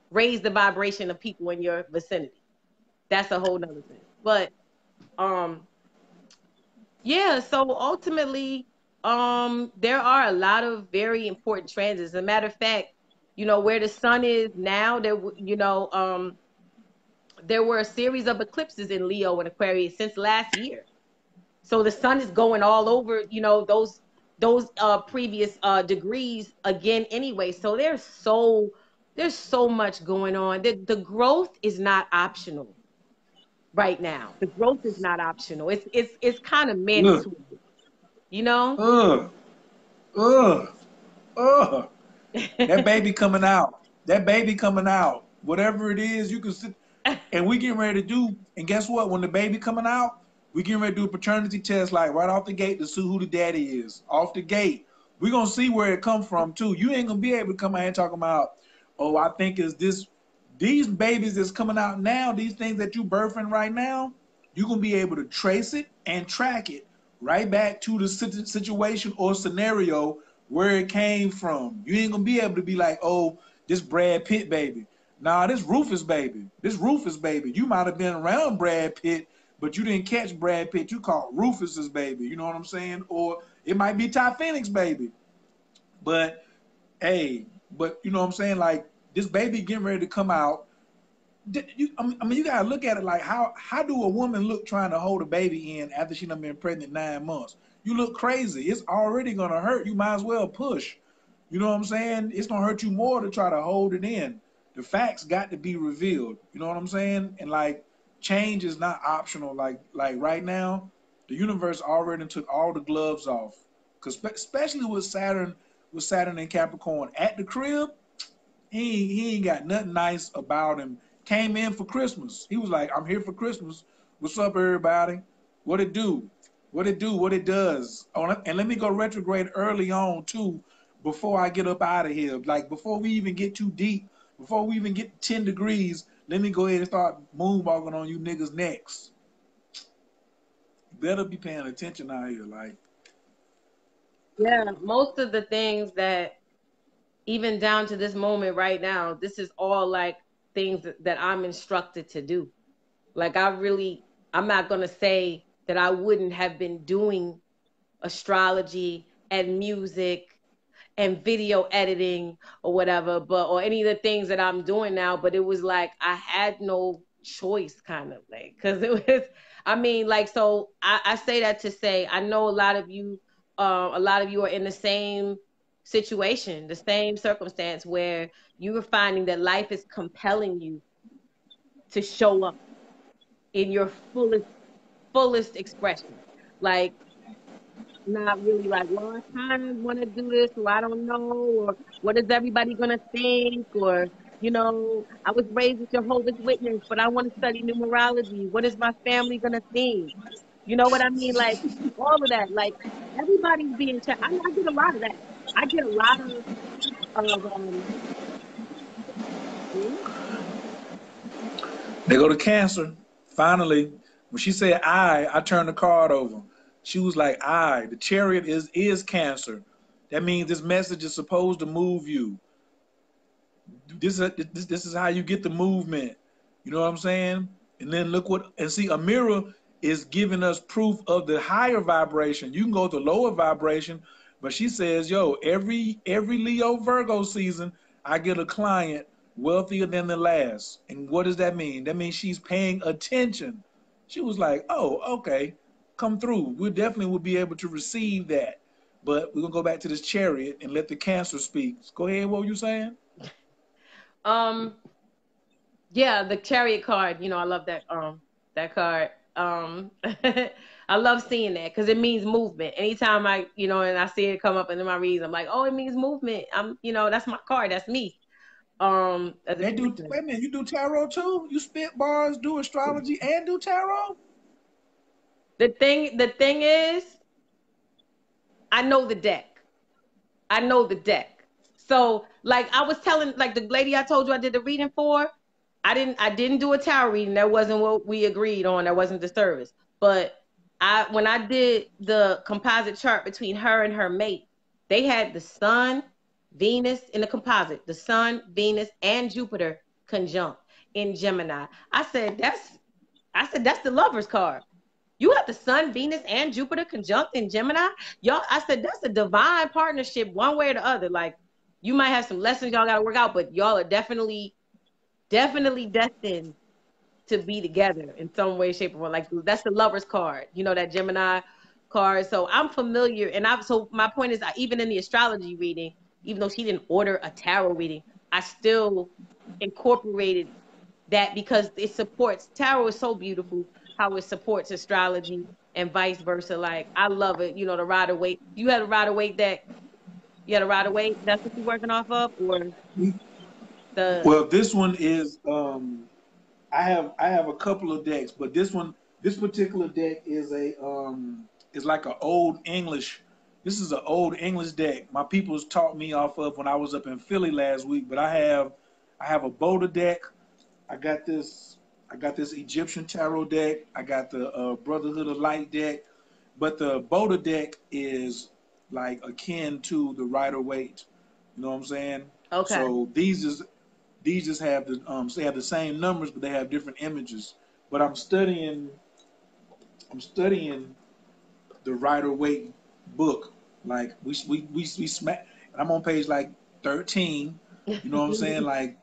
raise the vibration of people in your vicinity. That's a whole nother thing. But yeah, so ultimately, there are a lot of very important transits. As a matter of fact, where the sun is now, there were a series of eclipses in Leo and Aquarius since last year. So the sun is going all over, those previous degrees again anyway. So there's so much going on. The growth is not optional right now. The growth is not optional. It's kind of mandatory. That baby coming out. That baby coming out. whatever it is, you can sit. And we getting ready to do. And guess what? When the baby coming out, we getting ready to do a paternity test, like right off the gate, to see who the daddy is. Off the gate, we gonna see where it come from too. You ain't gonna be able to come out here talking about, oh, I think it's this. These babies that's coming out now, these things that you birthing right now, you gonna be able to trace it and track it right back to the situation or scenario where it came from. You ain't gonna be able to be like, oh, this Brad Pitt baby. Nah, this Rufus baby. This Rufus baby. You might have been around Brad Pitt, but you didn't catch Brad Pitt. You caught Rufus's baby. You know what I'm saying? Or it might be Ty Phoenix baby. But hey, but you know what I'm saying? Like this baby getting ready to come out. I mean, you gotta look at it like how do a woman look trying to hold a baby in after she done been pregnant 9 months? You look crazy. It's already gonna hurt. You might as well push. You know what I'm saying? It's gonna hurt you more to try to hold it in. The facts got to be revealed. You know what I'm saying? And like change is not optional. Like right now, the universe already took all the gloves off. Cause especially with Saturn and Capricorn at the crib, he ain't got nothing nice about him. Came in for Christmas. He was like, I'm here for Christmas. What's up, everybody? What it do? What it do? What it does? Oh, and let me go retrograde early on too, before I get up out of here. Like before we even get too deep, before we even get 10 degrees, let me go ahead and start moonwalking on you niggas next. You better be paying attention out here. Like, Yeah, most of the things that, even down to this moment right now, this is all like things that I'm instructed to do. Like I'm not going to say that I wouldn't have been doing astrology and music and video editing or whatever, or any of the things that I'm doing now, but it was like I had no choice, kind of like, because it was, I mean, like, so I say that to say I know a lot of you are in the same situation, the same circumstance, where you are finding that life is compelling you to show up in your fullest expression. Like, not really like, well, I kind of want to do this, or I don't know, or what is everybody gonna think, or I was raised with Jehovah's Witness, but I want to study numerology. What is my family gonna think? You know what I mean? Like all of that. Like everybody's being checked. I get a lot of that. I get a lot of hmm? they go to Cancer. Finally, when she said I turned the card over. She was like, the chariot is Cancer. That means this message is supposed to move you. This is how you get the movement. You know what I'm saying? And then see, a mirror is giving us proof of the higher vibration. You can go to lower vibration, but she says, yo, every Leo Virgo season, I get a client wealthier than the last. And what does that mean? That means she's paying attention. She was like, oh, okay, come through. We definitely will be able to receive that. But we're gonna go back to this chariot and let the Cancer speak. Go ahead, what were you saying? um Yeah, the chariot card, I love that card. I love seeing that because it means movement. Anytime and I see it come up in my reads, I'm like, oh, it means movement. That's my card. That's me. As a They do. person. Wait a minute, you do tarot too? You spit bars, do astrology, and do tarot? The thing is, I know the deck. I know the deck. So, like I was telling, like the lady I told you I did the reading for, I didn't do a tarot reading. That wasn't what we agreed on. That wasn't the service. But when I did the composite chart between her and her mate, they had the sun, Venus in the composite, the sun, Venus, and Jupiter conjunct in Gemini. I said that's the lover's card. You have the sun, Venus, and Jupiter conjunct in Gemini. Y'all, I said that's a divine partnership, one way or the other. Like, you might have some lessons y'all got to work out, but y'all are definitely destined to be together in some way, shape, or form. Like, that's the lover's card, that Gemini card. So I'm familiar, and so my point is, even in the astrology reading, even though she didn't order a tarot reading, I still incorporated that because it supports. Tarot is so beautiful how it supports astrology and vice versa. Like, I love it. The Rider Waite. You had a Rider Waite deck. You had a Rider Waite. That's what you're working off of, or The Well, this one is I have a couple of decks, but this particular deck is like an old English. This is an old English deck. My people's taught me off of when I was up in Philly last week. But I have a Boulder deck. I got this I got this Egyptian tarot deck. I got the Brotherhood of Light deck. But the Boulder deck is like akin to the Rider Waite. You know what I'm saying? okay. So these just have they have the same numbers, but they have different images. But I'm studying the Rider Waite book. Like we smack. I'm on page like 13. You know what I'm saying? Like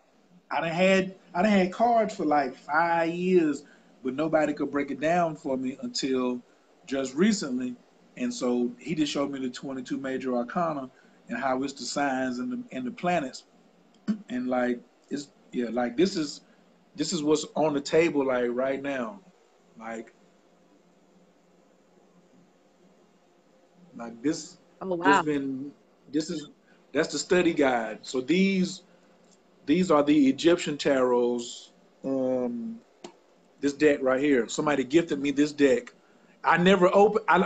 I done had cards for like 5 years, but nobody could break it down for me until just recently. And so he just showed me the 22 major arcana and how it's the signs and the planets. And like it's yeah, like this is what's on the table like right now. Like like Oh this wow. been this is that's the study guide. So these are the Egyptian tarots. Um, this deck right here. Somebody gifted me this deck. I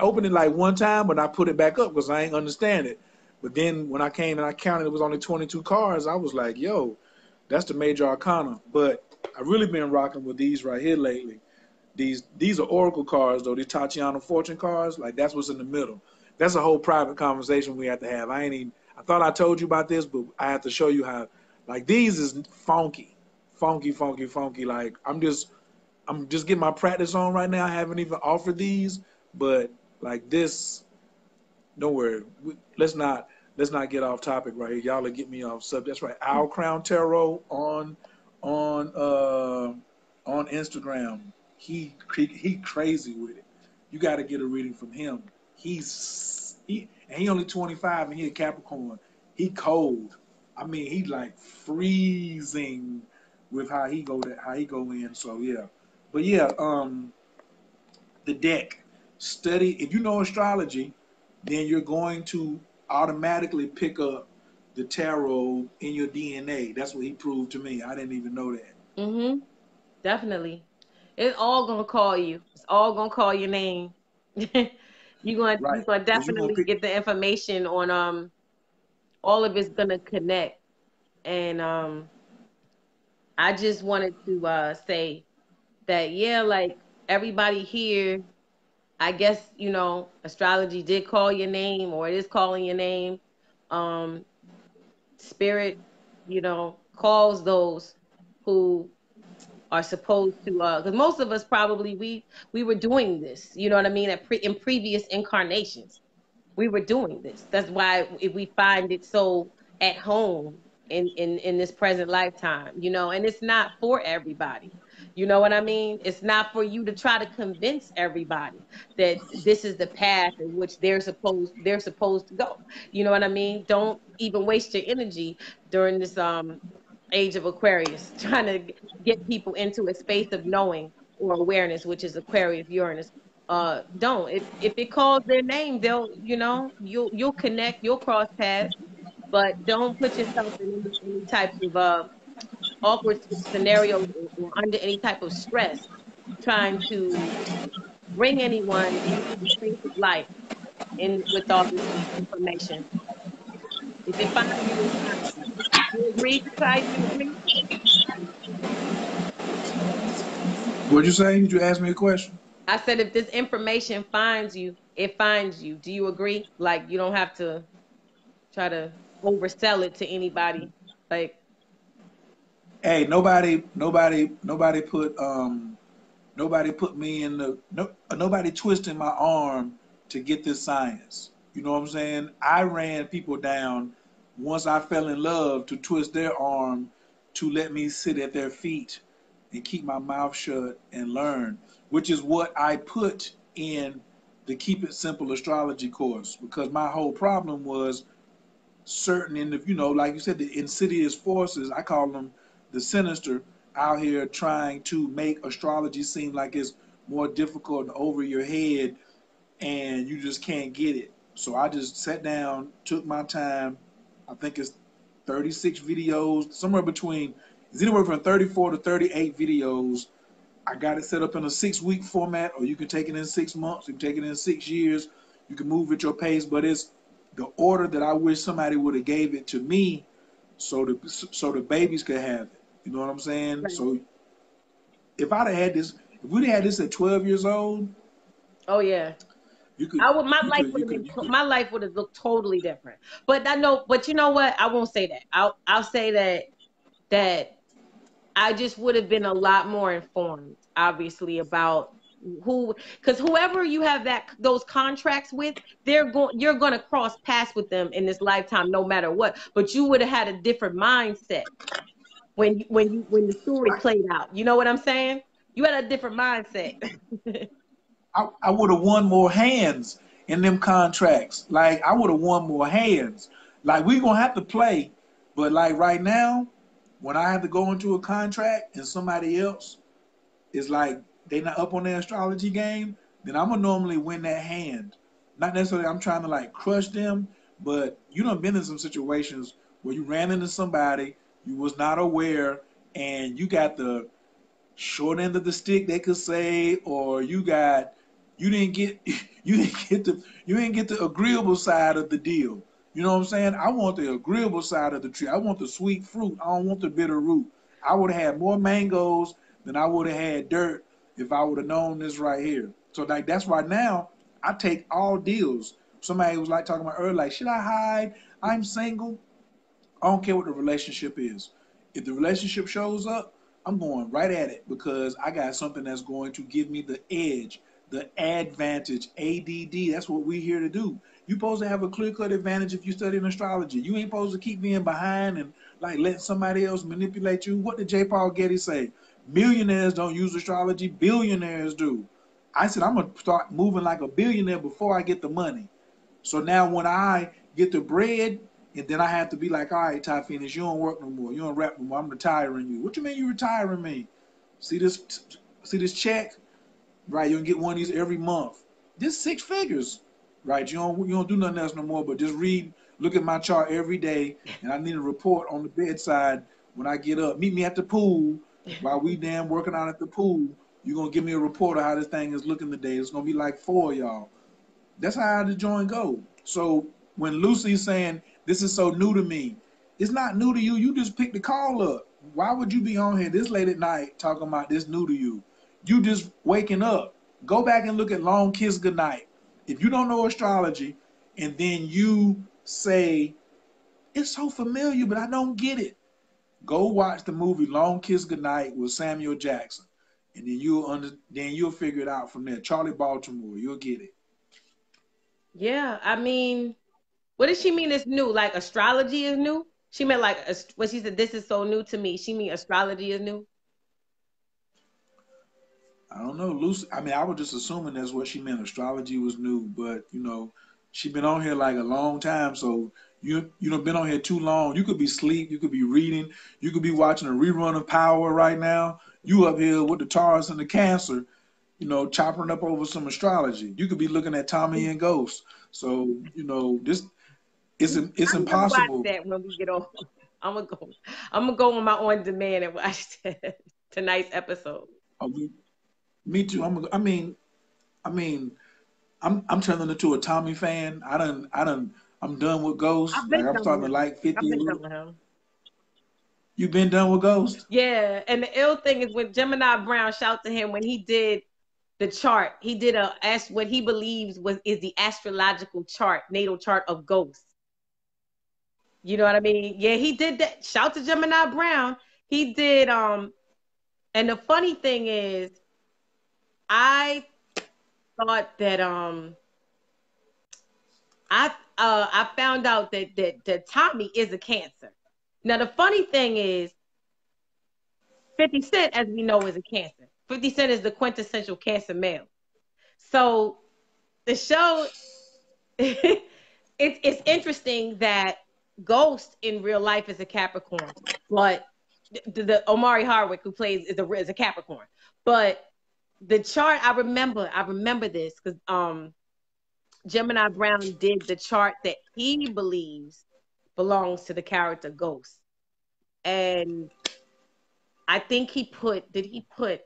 opened it like one time, but I put it back up because I ain't understand it. But then when I came and I counted, it was only 22 cards. I was like, yo, that's the major arcana. But I really been rocking with these right here lately. These are oracle cards though. These Tatiana fortune cards, like that's what's in the middle. That's a whole private conversation we have to have. I ain't even. I thought I told you about this, but I have to show you how. Like these is funky, funky, funky, funky. Like I'm just getting my practice on right now. I haven't even offered these, but like this, don't worry. Let's not get off topic right here. Y'all will get me off subject. That's right. Owl Crown Tarot on on Instagram. He crazy with it. You got to get a reading from him. He only 25 and he a Capricorn. He cold. I mean, he like freezing with how he go in. So yeah, but yeah, the deck study. If you know astrology, then you're going to automatically pick up the tarot in your DNA. That's what he proved to me. I didn't even know that. Mm-hmm. Definitely. It's all gonna call you. It's all gonna call your name. You're Right. gonna Because you're gonna definitely pick. get the information on all of it's gonna connect. And I just wanted to say that yeah, like everybody here, I guess, astrology did call your name or it is calling your name. Um, Spirit, calls those who are supposed to because most of us probably we were doing this, you know what I mean, in previous incarnations we were doing this. That's why if we find it so at home in this present lifetime, and it's not for everybody. You know what I mean? It's not for you to try to convince everybody that this is the path in which they're supposed to go. You know what I mean? Don't even waste your energy during this age of Aquarius trying to get people into a space of knowing or awareness, which is Aquarius Uranus. Don't. If it calls their name, they'll, you'll connect, you'll cross paths, but don't put yourself in any type of awkward scenarios or under any type of stress trying to bring anyone into the space of life in with all this information. If it finds you, it finds you. You agree, Kai? You agree? What'd you say? Did you ask me a question? I said if this information finds you, it finds you. Do you agree? Like you don't have to try to oversell it to anybody. Like, Hey, nobody put me in the no, nobody twisting my arm to get this science. You know what I'm saying? I ran people down once I fell in love to twist their arm to let me sit at their feet and keep my mouth shut and learn, which is what I put in the Keep It Simple astrology course because my whole problem was certain in the like you said, the insidious forces, I call them the sinister, out here trying to make astrology seem like it's more difficult and over your head and you just can't get it. So I just sat down, took my time. I think it's 36 videos, somewhere between, it's anywhere from 34 to 38 videos. I got it set up in a 6-week format, or you can take it in 6 months, you can take it in 6 years, you can move at your pace, but it's the order that I wish somebody would have gave it to me so the babies could have it. You know what I'm saying? Right. So if I'd have had this, if we'd had this at 12 years old, Oh yeah. you could, I would my you life could, would you have been could, you could. my life would have looked totally different. But I know, but you know what? I won't say that. I'll say that I just would have been a lot more informed, obviously, about who, because whoever you have those contracts with, you're going to cross paths with them in this lifetime, no matter what. But you would have had a different mindset when the story played out. You know what I'm saying? You had a different mindset. I would have won more hands in them contracts. Like I would have won more hands. Like we gonna have to play, but like right now, when I have to go into a contract and somebody else is like they not up on their astrology game, then I'm gonna normally win that hand. Not necessarily I'm trying to like crush them, but you done been in some situations where you ran into somebody you was not aware, and you got the short end of the stick, they could say, or you didn't get you didn't get the agreeable side of the deal. You know what I'm saying? I want the agreeable side of the tree. I want the sweet fruit. I don't want the bitter root. I would have had more mangoes than I would have had dirt if I would have known this right here. So like that's why now I take all deals. Somebody was like talking about earlier, like, should I hide? I'm single. I don't care what the relationship is. If the relationship shows up, I'm going right at it because I got something that's going to give me the edge, the advantage, ADD. That's what we're here to do. You're supposed to have a clear-cut advantage if you study astrology. You ain't supposed to keep being behind and like let somebody else manipulate you. What did J. Paul Getty say? Millionaires don't use astrology, billionaires do. I said I'm gonna start moving like a billionaire before I get the money. So now when I get the bread, and then I have to be like, all right, Ty Phoenix, you don't work no more. You don't rap no more. I'm retiring you. What you mean you retiring me? See this check? Right, you don't get one of these every month. This 6 figures. Right, you don't do nothing else no more, but just look at my chart every day, and I need a report on the bedside when I get up. Meet me at the pool while we damn working out at the pool. You're gonna give me a report of how this thing is looking today. It's gonna be like 4 of y'all. That's how the joint go. So when Lucy's saying this is so new to me, it's not new to you. You just picked the call up. Why would you be on here this late at night talking about this new to you? You just waking up. Go back and look at Long Kiss Goodnight. If you don't know astrology, and then you say it's so familiar, but I don't get it. Go watch the movie Long Kiss Goodnight with Samuel Jackson, and then you'll figure it out from there. Charlie Baltimore, you'll get it. Yeah, I mean, what does she mean is new? Like astrology is new? She meant like when she said this is so new to me. She mean astrology is new? I don't know, Lucy. I mean, I was just assuming that's what she meant. Astrology was new, but she been on here like a long time. So you know been on here too long. You could be asleep. You could be reading. You could be watching a rerun of Power right now. You up here with the Taurus and the Cancer, chopping up over some astrology. You could be looking at Tommy and Ghost. So this it's I'm gonna watch impossible. that when we get on. I'm gonna go. I'm gonna go on my on demand and watch tonight's episode. Oh, me too. I mean, I'm turning into a Tommy fan. I'm done with Ghost. I've Like been I'm done with starting to him. like I've 50 a been done little. with him. You been done with Ghost? Yeah, and the ill thing is when Gemini Brown shout to him when he did the chart, he did what he believes is the astrological chart, natal chart of Ghost. You know what I mean? Yeah, he did that. Shout to Gemini Brown. He did and the funny thing is I thought that I found out that Tommy is a Cancer. Now the funny thing is 50 Cent, as we know, is a Cancer. 50 Cent is the quintessential Cancer male. So the show, it's interesting that Ghost in real life is a Capricorn, but the Omari Hardwick who plays is a Capricorn. But the chart, I remember this because Gemini Brown did the chart that he believes belongs to the character Ghost. And I think did he put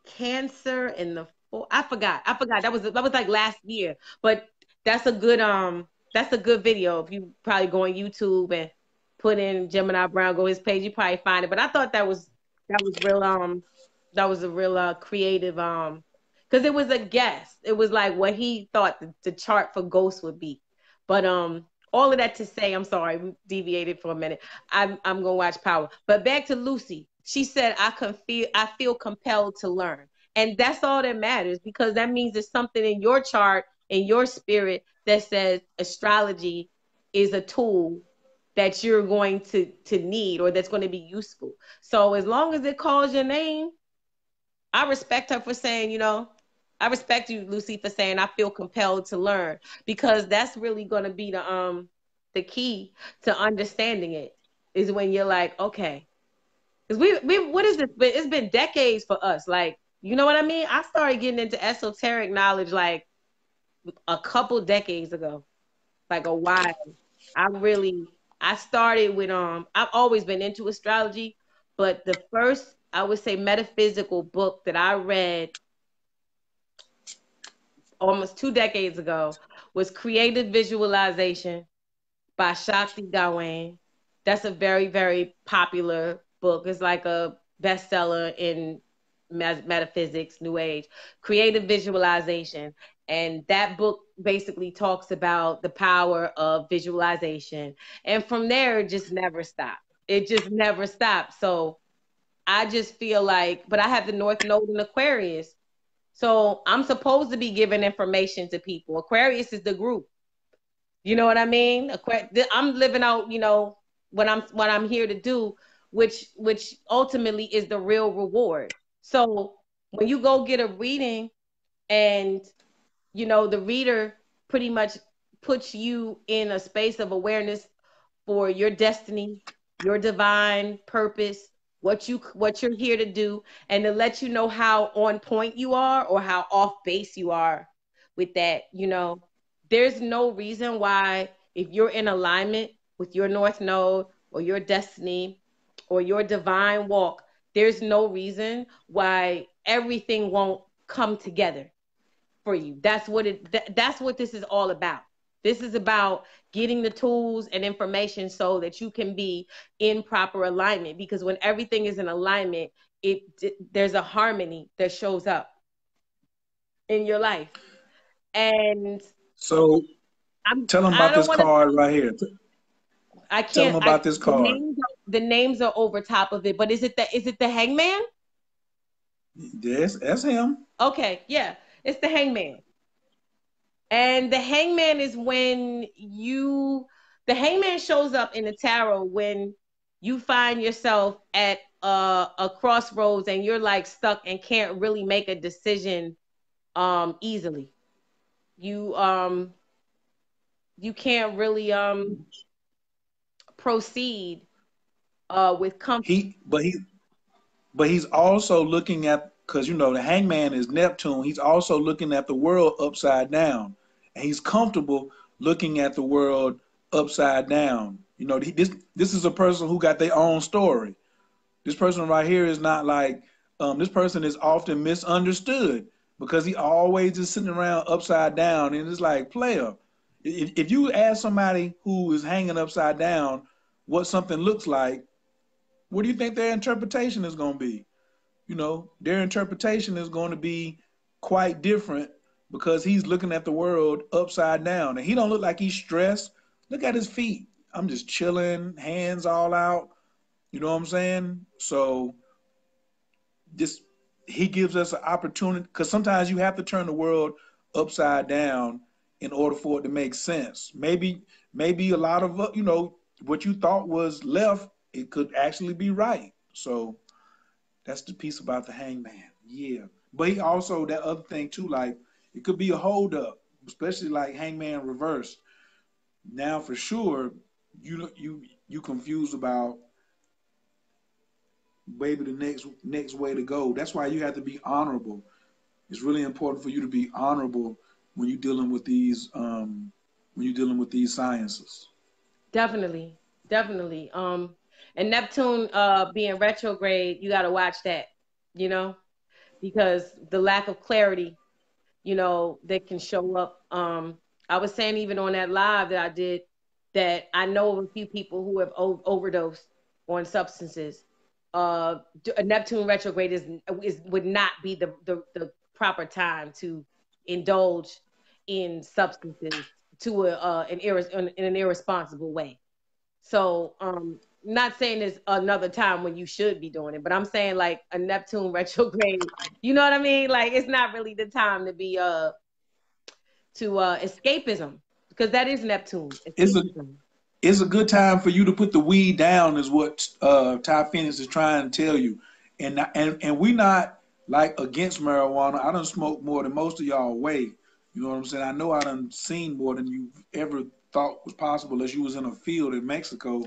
Cancer in the I forgot. That was like last year. But that's a good video. If you probably go on YouTube and put in Gemini Brown, go his page, you probably find it. But I thought that was real that was a real creative because it was a guess. It was like what he thought the chart for Ghost would be. But all of that to say, I'm sorry, we deviated for a minute. I'm gonna watch Power. But back to Lucy. She said, I feel compelled to learn. And that's all that matters, because that means there's something in your chart, in your spirit, that says astrology is a tool that you're going to need, or that's going to be useful. So as long as it calls your name, I respect her for saying, I respect you, Lucy, for saying I feel compelled to learn, because that's really going to be the key to understanding it, is when you're like, okay, because we what is this? It's been decades for us. Like, you know what I mean? I started getting into esoteric knowledge like a couple decades ago, like a while. I started with I've always been into astrology, but the first, I would say, metaphysical book that I read almost 2 decades ago was Creative Visualization by Shakti Gawain. That's a very, very popular book. It's like a bestseller in metaphysics, New Age, Creative Visualization. And that book basically talks about the power of visualization. And from there, it just never stopped. It just never stopped. So I just feel like, but I have the North Node in Aquarius. So I'm supposed to be giving information to people. Aquarius is the group. You know what I mean? I'm living out, what I'm here to do, which ultimately is the real reward. So when you go get a reading, and the reader pretty much puts you in a space of awareness for your destiny, your divine purpose, what you're here to do, and to let you know how on point you are or how off base you are with that. There's no reason why, if you're in alignment with your North Node or your destiny or your divine walk, there's no reason why everything won't come together for you. That's what this is all about. This is about getting the tools and information so that you can be in proper alignment, because when everything is in alignment, there's a harmony that shows up in your life. And So tell them I about don't this want to, card right here. I Tell them can't, about this card. the names are over top of it, but is it the Hangman? Yes, that's him. Okay, yeah, it's the Hangman. And the Hangman is the Hangman shows up in the tarot when you find yourself at a crossroads and you're like stuck and can't really make a decision easily. You can't really proceed with comfort. But he's also looking at, because the hangman is Neptune. He's also looking at the world upside down, and he's comfortable looking at the world upside down. This is a person who got their own story. This person right here is not like, this person is often misunderstood because he always is sitting around upside down, and it's like, player. If you ask somebody who is hanging upside down what something looks like, what do you think their interpretation is going to be? Their interpretation is going to be quite different because he's looking at the world upside down, and he don't look like he's stressed. Look at his feet. I'm just chilling, hands all out. You know what I'm saying? So just he gives us an opportunity, because sometimes you have to turn the world upside down in order for it to make sense. Maybe a lot of what you thought was left, it could actually be right. So that's the piece about the hangman. Yeah. But he also, that other thing too, like it could be a holdup, especially like hangman reverse. Now for sure, you confused about maybe the next way to go. That's why you have to be honorable. It's really important for you to be honorable when you're dealing with these sciences. Definitely, definitely. And Neptune being retrograde, you got to watch that, you know, because the lack of clarity, that can show up. I was saying even on that live that I did that I know of a few people who have overdosed on substances. A Neptune retrograde is would not be the proper time to indulge in substances to in an irresponsible way. So, not saying there's another time when you should be doing it, but I'm saying like a Neptune retrograde. You know what I mean? Like it's not really the time to be escapism because that is Neptune It's a escapism. it's a good time for you to put the weed down, is what Ty Phoenix is trying to tell you. And we not like against marijuana. I done smoked more than most of y'all way. You know what I'm saying? I know I done seen more than you ever thought was possible as you was in a field in Mexico.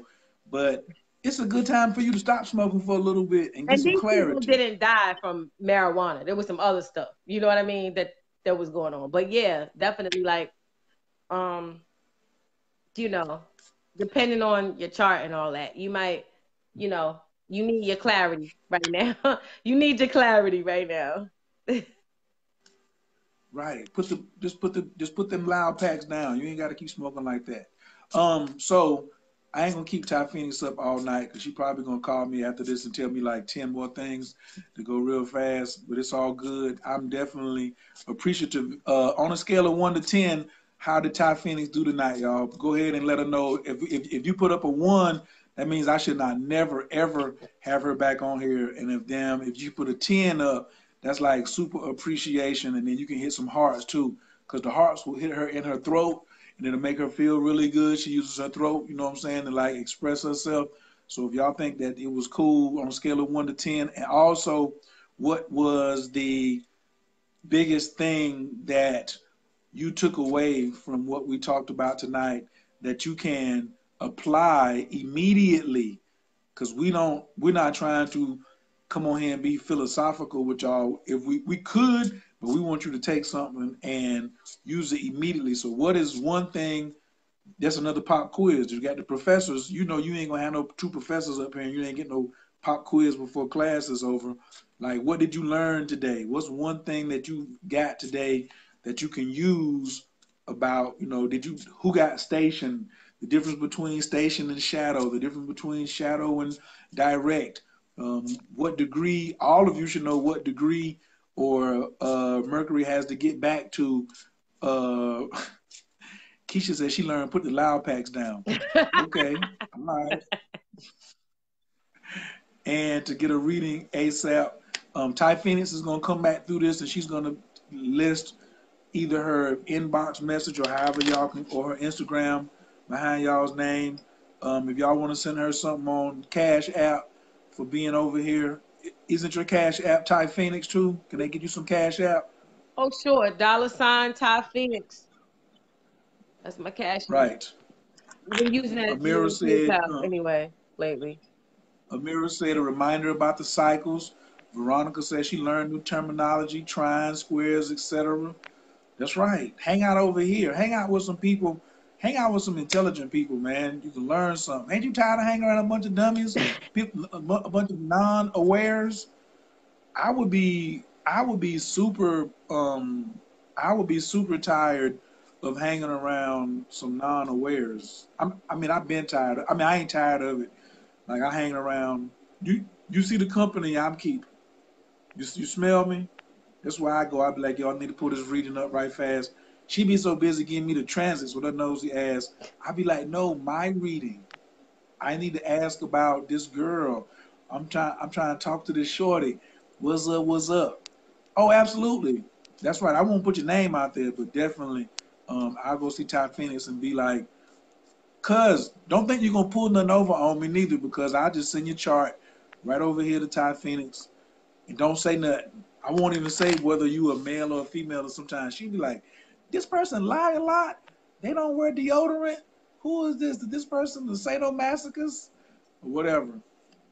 But it's a good time for you to stop smoking for a little bit and get And some these people clarity. didn't die from marijuana. There was some other stuff. You know what I mean? That was going on. But yeah, definitely like um, you know, depending on your chart and all that, you might, you know, you need your clarity right now. You need your clarity right now. Right. Just put them loud packs down. You ain't got to keep smoking like that. So I ain't gonna keep Ty Phoenix up all night because she probably gonna call me after this and tell me like 10 more things to go real fast. But it's all good. I'm definitely appreciative. On a scale of 1 to 10, how did Ty Phoenix do tonight, y'all? Go ahead and let her know. If you put up a 1, that means I should not never ever have her back on here. And if you put a 10 up, that's like super appreciation, and then you can hit some hearts too, because the hearts will hit her in her throat, and it'll make her feel really good. She uses her throat, you know what I'm saying, to like express herself. So if y'all think that it was cool on a scale of 1 to 10, and also what was the biggest thing that you took away from what we talked about tonight that you can apply immediately, because we're not trying to come on here and be philosophical with y'all. If we could, but we want you to take something and use it immediately. So what is one thing? That's another pop quiz. You got the professors. You know you ain't gonna have no two professors up here, and you ain't get no pop quiz before class is over. Like, what did you learn today? What's one thing that you got today that you can use about, did you, who got stationed, the difference between station and shadow, the difference between shadow and direct, what degree, all of you should know what degree or Mercury has to get back to. uh, Keisha said she learned put the loud packs down. Okay, all right. And to get a reading ASAP, Ty Phoenix is gonna come back through this, and she's gonna list either her inbox message or however y'all can, or her Instagram behind y'all's name. If y'all want to send her something on Cash App for being over here, isn't your Cash App Ty Phoenix too? Can they get you some Cash App? Oh, sure. $ Ty Phoenix. That's my cash. Right. I've been using that Amira through said. PayPal anyway lately. Amira said a reminder about the cycles. Veronica said she learned new terminology, trines, squares, etc. That's right. Hang out over here. Hang out with some people. Hang out with some intelligent people, man. You can learn something. Ain't you tired of hanging around a bunch of dummies, people, a bunch of non-awares? I would be super, I would be super tired of hanging around some non-awares. I mean, I've been tired. I mean, I ain't tired of it. Like I hang around. You see the company I'm keeping. You smell me? That's where I go. I be like, y'all need to pull this reading up right fast. She be so busy giving me the transits with her nosy ass. I be like, no, my reading. I need to ask about this girl. I'm trying to talk to this shorty. What's up? What's up? Oh, absolutely. That's right. I won't put your name out there, but definitely, I'll go see Ty Phoenix and be like, cuz, don't think you're gonna pull nothing over on me neither, because I just send your chart right over here to Ty Phoenix and don't say nothing. I won't even say whether you a male or a female, or sometimes she'd be like, this person lie a lot. They don't wear deodorant. Who is this? Did this person the sadomasochist? Or whatever.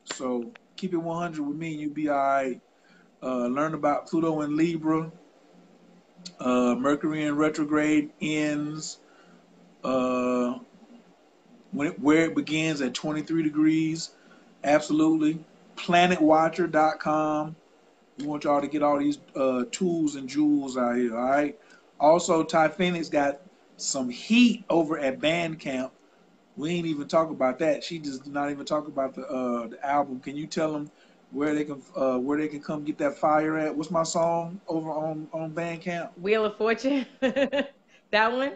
So keep it 100 with me and you'll be all right. Learn about Pluto and Libra. Mercury in retrograde ends. Uh, where it begins at 23 degrees. Absolutely. Planetwatcher.com. We want y'all to get all these tools and jewels out here, all right? Also, Ty Phoenix got some heat over at Bandcamp. We ain't even talk about that. She does not even talk about the album. Can you tell them where they can come get that fire at? What's my song over on Bandcamp? Wheel of Fortune. That one.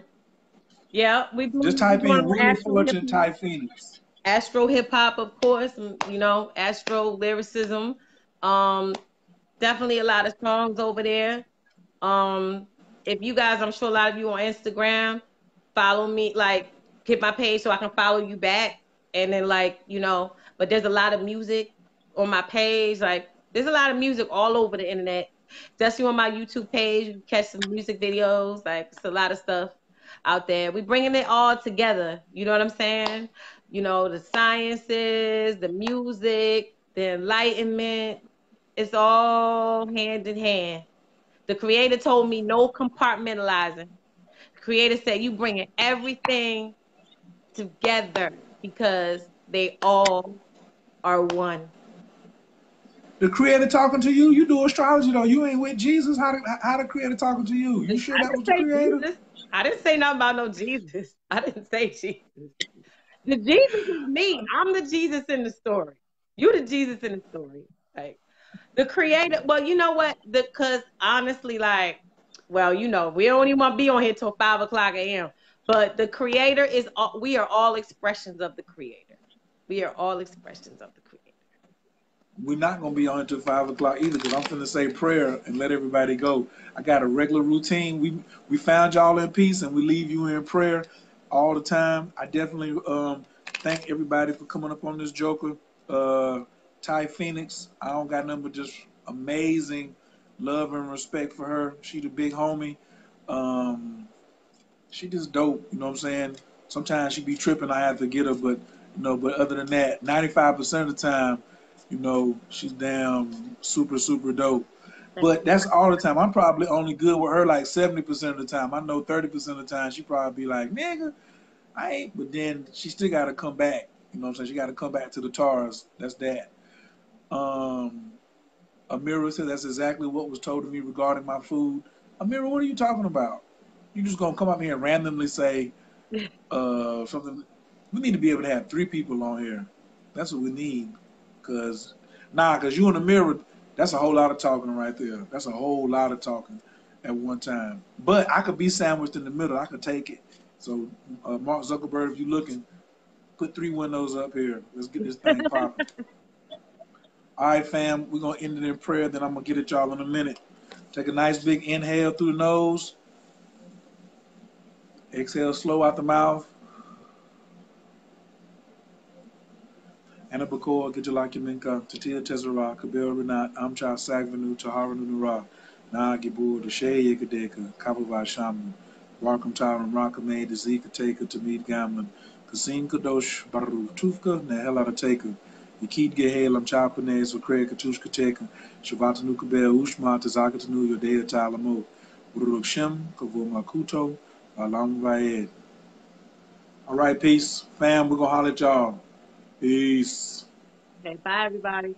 Yeah, Just we type doing in on Wheel of Astro hip Fortune hop. Ty Phoenix. Astro hip hop, of course, you know, Astro lyricism. Um, Definitely a lot of songs over there. Um, if you guys, I'm sure a lot of you on Instagram, follow me, like hit my page so I can follow you back. And then like, you know, but there's a lot of music on my page. Like there's a lot of music all over the internet. Especially on my YouTube page, you can catch some music videos. Like it's a lot of stuff out there. We bringing it all together. You know what I'm saying? You know, the sciences, the music, the enlightenment. It's all hand in hand. The creator told me no compartmentalizing. The creator said you bringing everything together because they all are one. The creator talking to you? You do astrology though. You ain't with Jesus. How the creator talking to you? You sure I that didn't was the say creator? Jesus. I didn't say nothing about no Jesus. I didn't say Jesus. The Jesus is me. I'm the Jesus in the story. You the Jesus in the story. Like the creator. Well, you know what? Because honestly, like, well, you know, we don't even want to be on here till 5 o'clock a.m. But the creator is. We are all expressions of the creator. We are all expressions of the creator. We're not gonna be on until 5 o'clock either, because I'm finna say prayer and let everybody go. I got a regular routine. We found y'all in peace and we leave you in prayer all the time. I definitely thank everybody for coming up on this Joker. Ty Phoenix, I don't got nothing but just amazing love and respect for her. She the big homie. Um, she just dope. You know what I'm saying? Sometimes she be tripping. I have to get her, but but other than that, 95% of the time, she's damn super super dope. Thank But you. that's all the time. I'm probably only good with her like 70% of the time. I know 30% of the time she probably be like, nigga, I ain't. But then she still got to come back. You know what I'm saying? She got to come back to the Tars. That's that. Um, Amira said that's exactly what was told to me regarding my food. Amira, what are you talking about? You just gonna come up here and randomly say something? We need to be able to have three people on here. That's what we need. Cause you and Amira, that's a whole lot of talking right there. That's a whole lot of talking at one time. But I could be sandwiched in the middle. I could take it. So Mark Zuckerberg, if you looking, put three windows up here. Let's get this thing popping. All right, fam, we're going to end it in prayer, then I'm going to get at y'all in a minute. Take a nice big inhale through the nose. Exhale slow out the mouth. Anabakor, Gijalakiminka, Tatia Tezara, Kabir Renat, Amcha Sagvanu, Taharanu Nura, Na Gibur, Deshe Yakadeka, Kababa Shamu, Warkam Taram, Rakame, Dezika Taker, Tamid Gamlin, Kasim Kadosh, Baru, Tufka, Nahela Taker, Yakid Gehalam Chapanes, Vakre Katushka Taker, Shavatanu Kabir, Ushma, Tazakatanu, Yodea Talamo, Uruk Shem, Kavuma Kuto, Alam Vayed. All right, peace. Fam, we're going to holler at y'all. Peace. Okay, bye everybody.